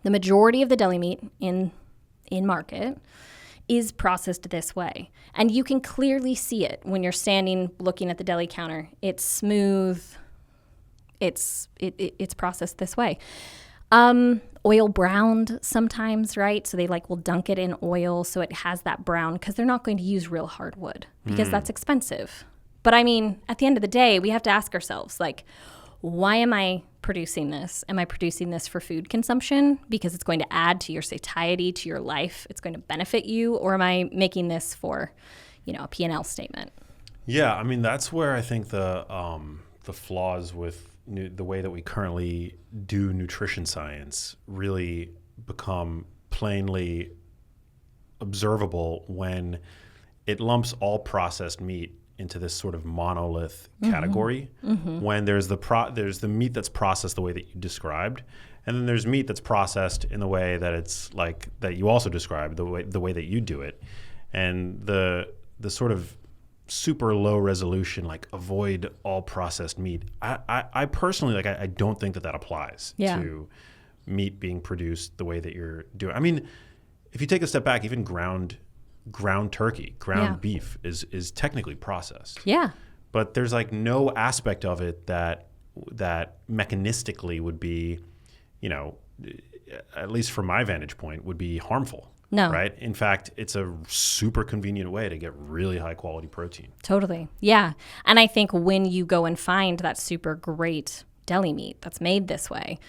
The majority of the deli meat in market is processed this way. And you can clearly see it when you're standing looking at the deli counter. It's smooth. It's processed this way. Oil browned sometimes, right? So they will dunk it in oil so it has that brown, because they're not going to use real hardwood because that's expensive. But I mean, at the end of the day, we have to ask ourselves, why am I producing this? Am I producing this for food consumption because it's going to add to your satiety, to your life? It's going to benefit you? Or am I making this for, a P&L statement? Yeah, I mean, that's where I think the flaws with the way that we currently do nutrition science really become plainly observable when it lumps all processed meat into this sort of monolith category, when there's the meat that's processed the way that you described, and then there's meat that's processed in the way that it's like that you also described, the way that you do it, and the sort of super low resolution, avoid all processed meat. I personally I don't think that applies to meat being produced the way that you're doing. I mean, if you take a step back, even ground ground turkey, ground beef is technically processed. Yeah. But there's like no aspect of it that mechanistically would be, at least from my vantage point, would be harmful. No. Right? In fact, it's a super convenient way to get really high quality protein. Totally. Yeah. And I think when you go and find that super great deli meat that's made this way,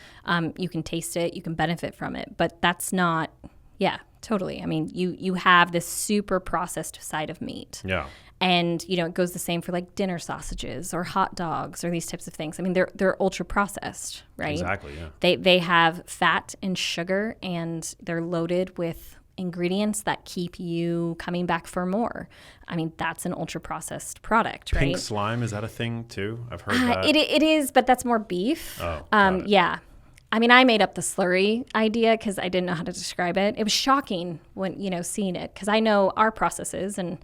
you can taste it, you can benefit from it, but that's not, totally. I mean, you have this super processed side of meat. Yeah. And, it goes the same for like dinner sausages or hot dogs or these types of things. I mean, they're ultra processed, right? Exactly, yeah. They have fat and sugar, and they're loaded with ingredients that keep you coming back for more. I mean, that's an ultra processed product, right? Pink slime, is that a thing too? I've heard that. It is, but that's more beef. Oh, got it. Yeah. I mean, I made up the slurry idea because I didn't know how to describe it. It was shocking when, seeing it, because I know our processes, and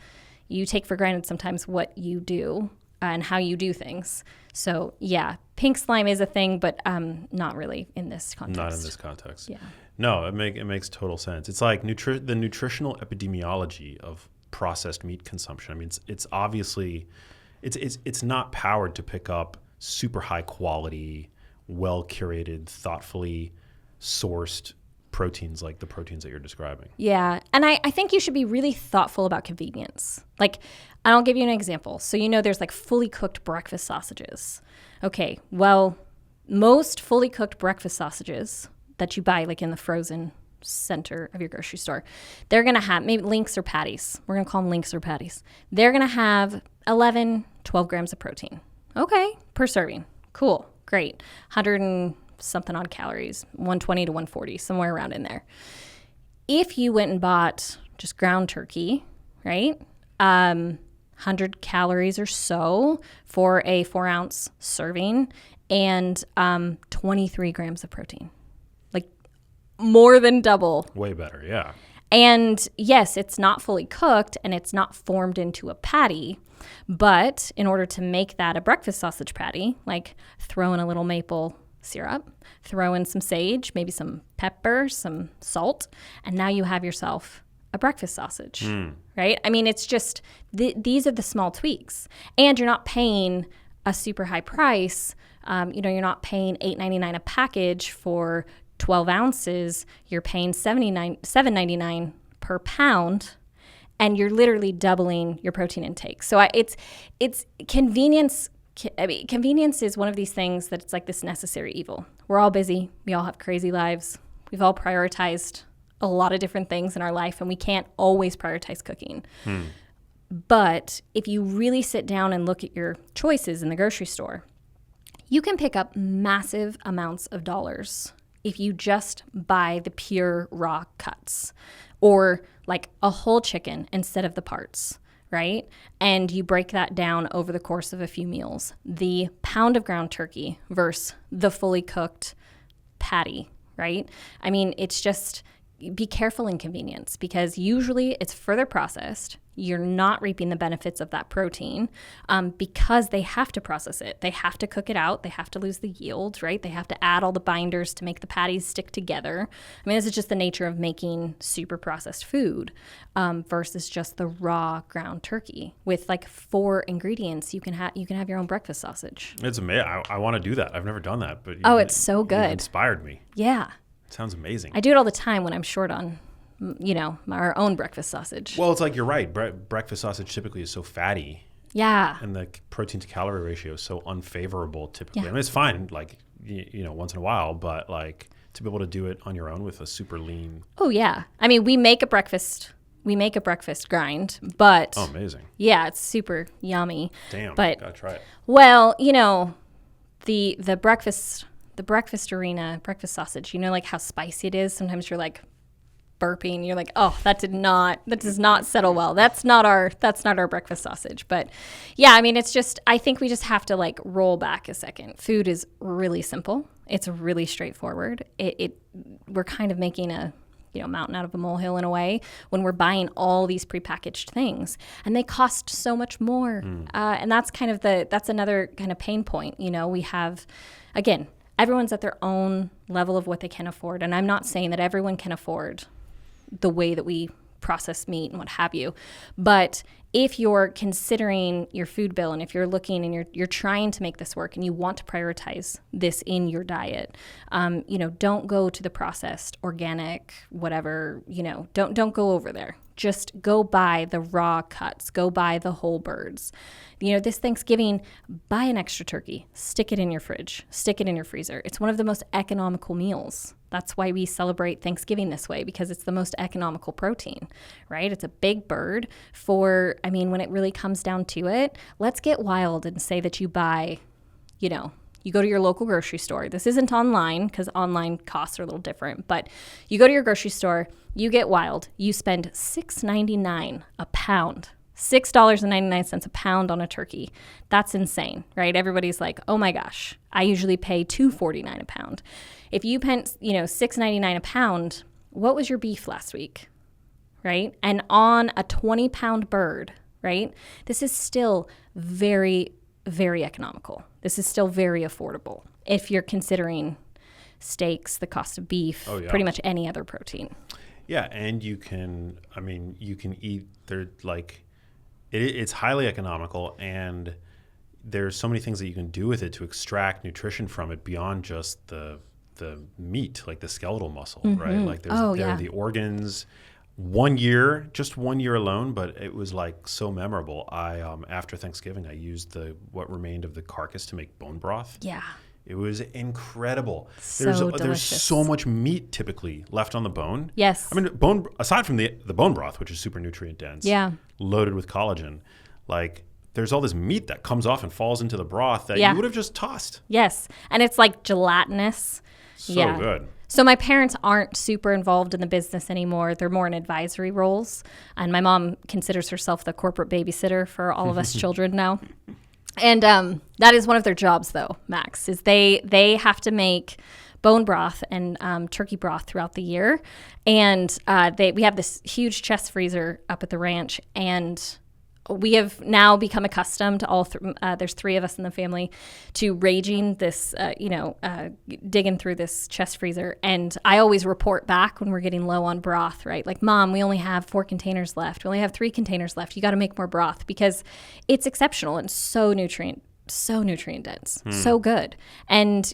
you take for granted sometimes what you do and how you do things. So yeah, pink slime is a thing, but not really in this context. Not in this context. Yeah. No, it makes total sense. It's like the nutritional epidemiology of processed meat consumption. I mean, it's obviously, it's not powered to pick up super high quality, well curated, thoughtfully sourced proteins like the proteins that you're describing. Yeah. And I think you should be really thoughtful about convenience. Like, and I'll give you an example. So, there's like fully cooked breakfast sausages. Okay. Well, most fully cooked breakfast sausages that you buy like in the frozen center of your grocery store, they're going to have maybe links or patties. We're going to call them links or patties. They're going to have 11, 12 grams of protein. Okay. Per serving. Cool. Great. 100 and something odd calories, 120 to 140, somewhere around in there. If you went and bought just ground turkey, right? 100 calories or so for a 4-ounce serving, and 23 grams of protein. Like more than double. Way better, yeah. And yes, it's not fully cooked and it's not formed into a patty, but in order to make that a breakfast sausage patty, like throw in a little maple syrup, throw in some sage, maybe some pepper, some salt, and now you have yourself a breakfast sausage, right? I mean, it's just, these are the small tweaks. And you're not paying a super high price. You're not paying $8.99 a package for 12 ounces. You're paying $7.99 per pound, and you're literally doubling your protein intake. So it's convenience. I mean, convenience is one of these things that it's like this necessary evil. We're all busy. We all have crazy lives. We've all prioritized a lot of different things in our life, and we can't always prioritize cooking. But if you really sit down and look at your choices in the grocery store, you can pick up massive amounts of dollars if you just buy the pure raw cuts, or like a whole chicken instead of the parts. Right? And you break that down over the course of a few meals. The pound of ground turkey versus the fully cooked patty, right? I mean, it's just, be careful in convenience, because usually it's further processed. You're not reaping the benefits of that protein because they have to process it. They have to cook it out. They have to lose the yield, right? They have to add all the binders to make the patties stick together. I mean, this is just the nature of making super processed food versus just the raw ground turkey with like 4 ingredients. You can have your own breakfast sausage. It's amazing. I want to do that. I've never done that, but it's so good. You inspired me. Yeah. It sounds amazing. I do it all the time when I'm short on our own breakfast sausage. Well, it's like you're right. Breakfast sausage typically is so fatty. Yeah. And the protein to calorie ratio is so unfavorable typically. Yeah. I mean, it's fine, like, once in a while, but like to be able to do it on your own with a super lean. Oh, yeah. I mean, we make a breakfast grind, but. Oh, amazing. Yeah, it's super yummy. Damn, but, gotta try it. Well, the breakfast sausage, like how spicy it is. Sometimes you're like burping, you're like, oh, that does not settle well. That's not our breakfast sausage. But yeah, I mean, it's just, I think we just have to like roll back a second. Food is really simple. It's really straightforward. We're kind of making a mountain out of a molehill in a way when we're buying all these prepackaged things, and they cost so much more. And that's that's another kind of pain point. We have, again, everyone's at their own level of what they can afford. And I'm not saying that everyone can afford the way that we processed meat and what have you. But if you're considering your food bill and if you're looking and you're trying to make this work and you want to prioritize this in your diet, don't go to the processed, organic, whatever, don't go over there. Just go buy the raw cuts, go buy the whole birds. This Thanksgiving, buy an extra turkey, stick it in your fridge, stick it in your freezer. It's one of the most economical meals. That's why we celebrate Thanksgiving this way, because it's the most economical protein, right? It's a big bird when it really comes down to it, let's get wild and say that you buy, you go to your local grocery store. This isn't online because online costs are a little different, but you go to your grocery store, you get wild, you spend $6.99 a pound. $6.99 a pound on a turkey. That's insane, right? Everybody's like, oh my gosh, I usually pay $2.49 a pound. If you spent, $6.99 a pound, what was your beef last week, right? And on a 20-pound bird, right? This is still very, very economical. This is still very affordable if you're considering steaks, the cost of beef, pretty much any other protein. Yeah, and you can eat, it's highly economical, and there's so many things that you can do with it to extract nutrition from it beyond just the meat, like the skeletal muscle, right? Like there are the organs. 1 year, just 1 year alone, but it was like so memorable. I after Thanksgiving, I used what remained of the carcass to make bone broth. Yeah. It was incredible. Delicious. There's so much meat typically left on the bone. Yes. I mean, aside from the bone broth, which is super nutrient dense, loaded with collagen, like there's all this meat that comes off and falls into the broth that you would have just tossed. Yes. And it's like gelatinous. So good. So my parents aren't super involved in the business anymore. They're more in advisory roles. And my mom considers herself the corporate babysitter for all of us children now. And that is one of their jobs, though, Max, is they have to make bone broth and turkey broth throughout the year. And we have this huge chest freezer up at the ranch, and we have now become accustomed to there's 3 of us in the family to raging this, digging through this chest freezer. And I always report back when we're getting low on broth, right? Like, Mom, we only have 4 containers left. We only have 3 containers left. You got to make more broth because it's exceptional and so nutrient dense, so good. And,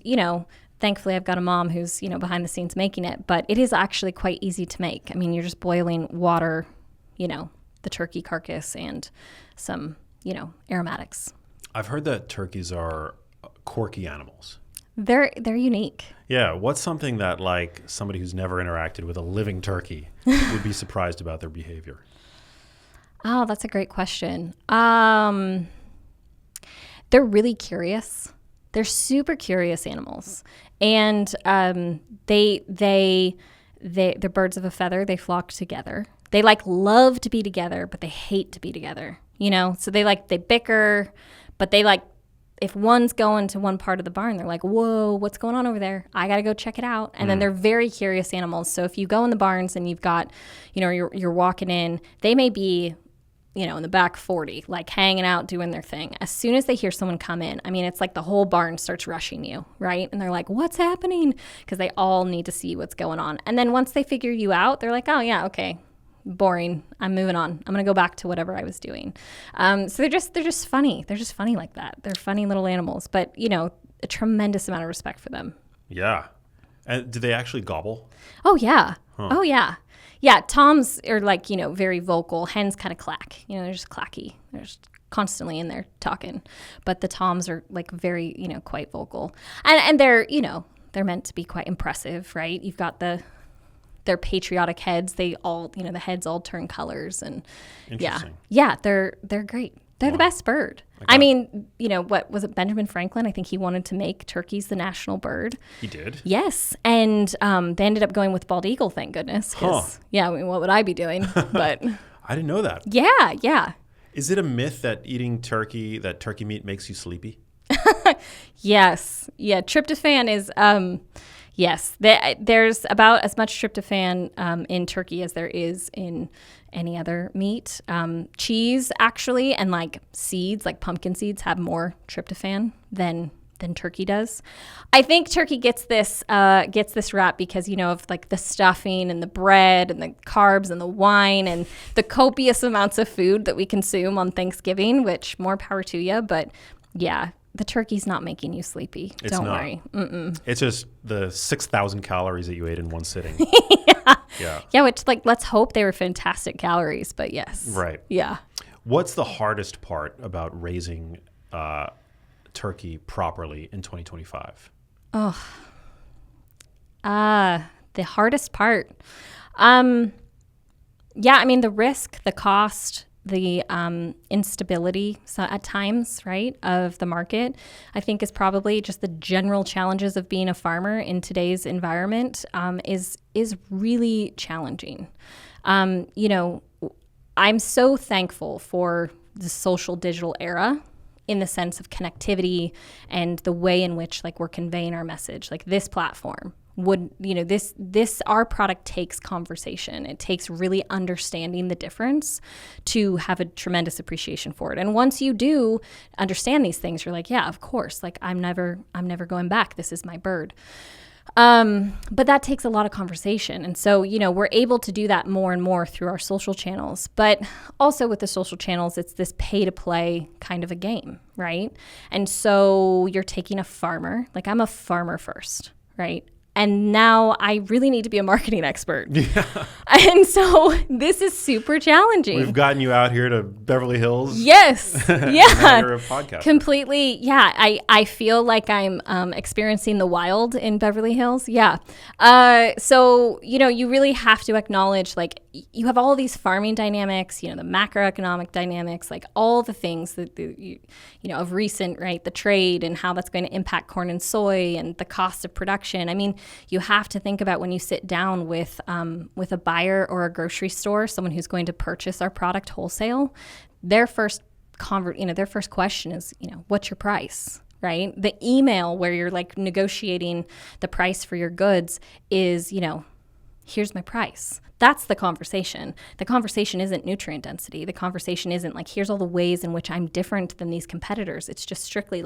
thankfully I've got a mom who's, behind the scenes making it, but it is actually quite easy to make. I mean, you're just boiling water, the turkey carcass and some, aromatics. I've heard that turkeys are quirky animals. They're unique. Yeah. What's something that like somebody who's never interacted with a living turkey would be surprised about their behavior? Oh, that's a great question. They're really curious. They're super curious animals. And they're birds of a feather. They flock together. They love to be together, but they hate to be together, So they bicker, but if one's going to one part of the barn, they're like, whoa, what's going on over there? I got to go check it out. And then they're very curious animals. So if you go in the barns and you've got, you're walking in, they may be, in the back 40, hanging out, doing their thing. As soon as they hear someone come in, it's like the whole barn starts rushing you, right? And they're like, what's happening? Because they all need to see what's going on. And then once they figure you out, they're like, oh yeah, okay. Boring. I'm moving on. I'm going to go back to whatever I was doing. So they're just funny. They're just funny like that. They're funny little animals, but a tremendous amount of respect for them. Yeah. And do they actually gobble? Oh yeah. Huh. Oh yeah. Yeah. Toms are very vocal. Hens kind of clack, they're just clacky. They're just constantly in there talking, but the toms are very, quite vocal and they're, they're meant to be quite impressive, right? You've got their patriotic heads. They all, the heads all turn colors and yeah, they're great. They're the best bird. What was it? Benjamin Franklin, I think he wanted to make turkeys the national bird. He did? Yes. And they ended up going with bald eagle, thank goodness. Yeah, what would I be doing? But I didn't know that. Yeah. Is it a myth that eating turkey meat makes you sleepy? Yes. Yeah, tryptophan is... Yes, there's about as much tryptophan in turkey as there is in any other meat. Cheese, actually, and seeds, like pumpkin seeds, have more tryptophan than than turkey does. I think turkey gets this rap because, of like the stuffing and the bread and the carbs and the wine and the copious amounts of food that we consume on Thanksgiving, which more power to you. But yeah, the turkey's not making you sleepy. Don't worry. Mm-mm. It's just the 6,000 calories that you ate in one sitting. Yeah, which let's hope they were fantastic calories, but yes. Right. Yeah. What's the hardest part about raising turkey properly in 2025? The hardest part. The risk, the cost, the instability at times, right, of the market, I think is probably just the general challenges of being a farmer in today's environment is really challenging. I'm so thankful for the social digital era in the sense of connectivity and the way in which we're conveying our message. Like this platform would, our product takes conversation. It takes really understanding the difference to have a tremendous appreciation for it. And once you do understand these things, you're like, yeah, of course, I'm never going back. This is my bird. But that takes a lot of conversation. And so, we're able to do that more and more through our social channels. But also with the social channels, it's this pay to play kind of a game, right? And so you're taking a farmer, I'm a farmer first, right? And now I really need to be a marketing expert. Yeah. And so this is super challenging. We've gotten you out here to Beverly Hills. Yes. Yeah. You're a podcaster. Completely. Yeah. I feel like I'm experiencing the wild in Beverly Hills. Yeah. So, you really have to acknowledge, you have all these farming dynamics, the macroeconomic dynamics, all the things that, of recent, right, the trade and how that's going to impact corn and soy and the cost of production. I mean, you have to think about when you sit down with a buyer or a grocery store, someone who's going to purchase our product wholesale, their first question is, what's your price? Right? The email where you're negotiating the price for your goods is, here's my price. That's the conversation. The conversation isn't nutrient density. The conversation isn't here's all the ways in which I'm different than these competitors. It's just strictly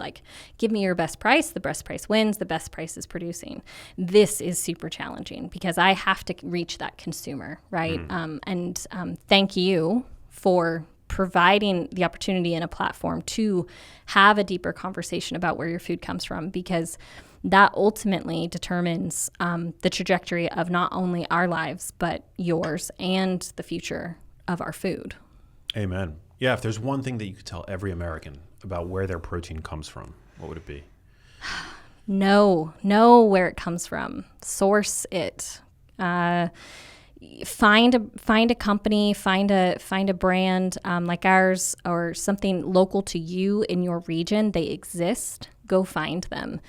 give me your best price. The best price wins. The best price is producing. This is super challenging because I have to reach that consumer, right? Thank you for providing the opportunity and a platform to have a deeper conversation about where your food comes from, because that ultimately determines the trajectory of not only our lives, but yours and the future of our food. Amen. Yeah, if there's one thing that you could tell every American about where their protein comes from, what would it be? Know where it comes from. Source it. Find a company, find a brand like ours or something local to you in your region. They exist. Go find them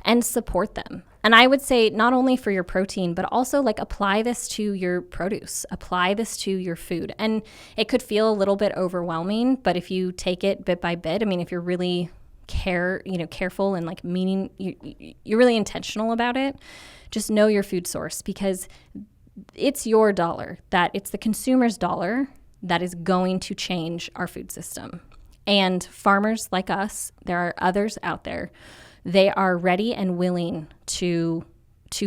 and support them. And I would say not only for your protein, but also apply this to your produce, apply this to your food. And it could feel a little bit overwhelming, but if you take it bit by bit, if you're really careful and meaning, you're really intentional about it, just know your food source, because it's your dollar, it's the consumer's dollar that is going to change our food system. And farmers like us, there are others out there, they are ready and willing to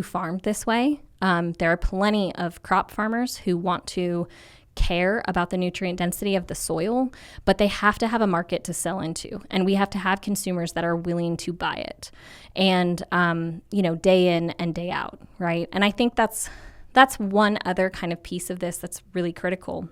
farm this way. There are plenty of crop farmers who want to care about the nutrient density of the soil, but they have to have a market to sell into. And we have to have consumers that are willing to buy it. And, day in and day out, right? And I think that's one other kind of piece of this that's really critical.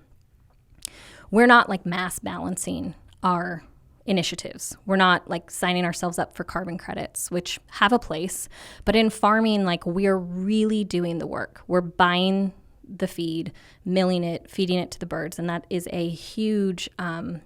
We're not mass balancing our initiatives. We're not signing ourselves up for carbon credits, which have a place. But in farming, we're really doing the work. We're buying the feed, milling it, feeding it to the birds. And that is a huge,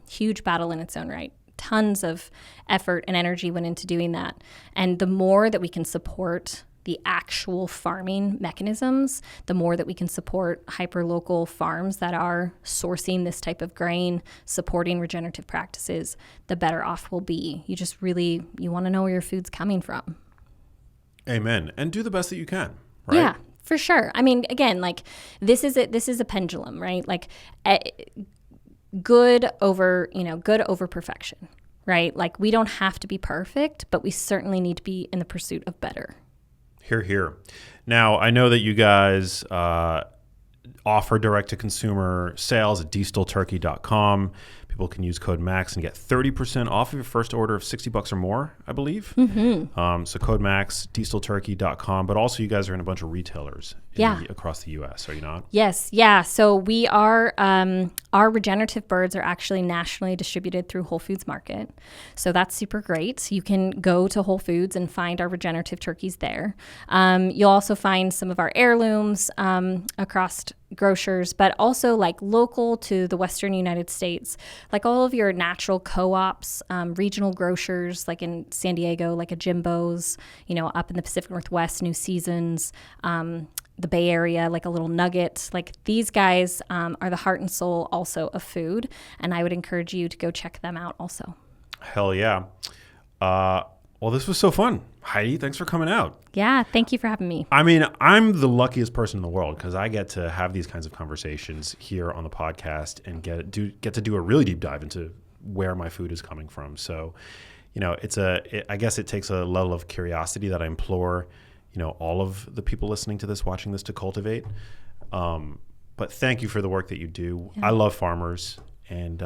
huge battle in its own right. Tons of effort and energy went into doing that. And the more that we can support the actual farming mechanisms, the more that we can support hyper-local farms that are sourcing this type of grain, supporting regenerative practices, the better off we'll be. You want to know where your food's coming from. Amen. And do the best that you can, right? Yeah, for sure. Again, this is a pendulum, right? Good over perfection. right? Like, we don't have to be perfect, but we certainly need to be in the pursuit of better. Hear, hear. Now, I know that you guys offer direct-to-consumer sales at diestelturkey.com. People can use code MAX and get 30% off of your first order of $60 or more, I believe. So code MAX, diestelturkey.com. But also, you guys are in a bunch of retailers across the U.S., are you not? Yes. Yeah. So we are, our regenerative birds are actually nationally distributed through Whole Foods Market. So that's super great. You can go to Whole Foods and find our regenerative turkeys there. You'll also find some of our heirlooms across grocers, but also like local to the Western United States, like all of your natural co-ops, regional grocers, like in San Diego, like a Jimbo's, up in the Pacific Northwest, New Seasons, the Bay Area, like a Little Nugget. Like, these guys are the heart and soul also of food, and I would encourage you to go check them out also. Hell yeah. Well, this was so fun. Heidi, thanks for coming out. Yeah, thank you for having me. I mean, I'm the luckiest person in the world because I get to have these kinds of conversations here on the podcast and get to do a really deep dive into where my food is coming from. So, I guess it takes a level of curiosity that I implore, all of the people listening to this, watching this, to cultivate. But thank you for the work that you do. Yeah. I love farmers, and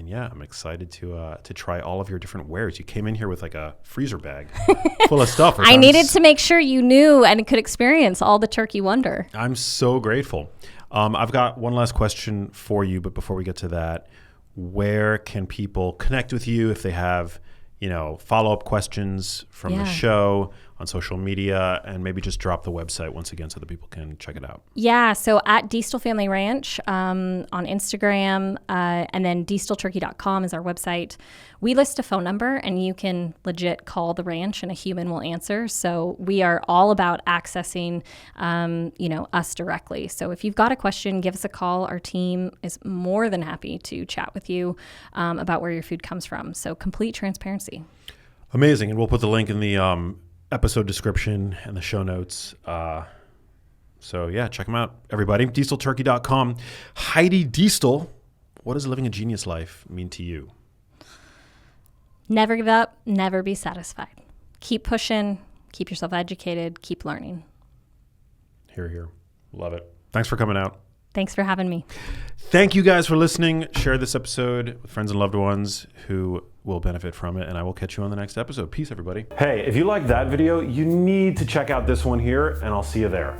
yeah, I'm excited to try all of your different wares. You came in here with like a freezer bag full of stuff. I needed to make sure you knew and could experience all the turkey wonder. I'm so grateful. I've got one last question for you, but before we get to that, where can people connect with you if they have, follow-up questions from the show on social media, and maybe just drop the website once again so that people can check it out? Yeah, so at Diestel Family Ranch on Instagram, and then diestelturkey.com is our website. We list a phone number, and you can legit call the ranch, and a human will answer. So we are all about accessing, us directly. So if you've got a question, give us a call. Our team is more than happy to chat with you about where your food comes from. So complete transparency. Amazing, and we'll put the link in the episode description and the show notes. So yeah, check them out, everybody. diestelturkey.com. Heidi Diestel, what does living a genius life mean to you? Never give up, never be satisfied. Keep pushing, keep yourself educated, keep learning. Hear, hear. Love it. Thanks for coming out. Thanks for having me. Thank you guys for listening. Share this episode with friends and loved ones who will benefit from it, and I will catch you on the next episode. Peace, everybody. Hey, if you liked that video, you need to check out this one here, and I'll see you there.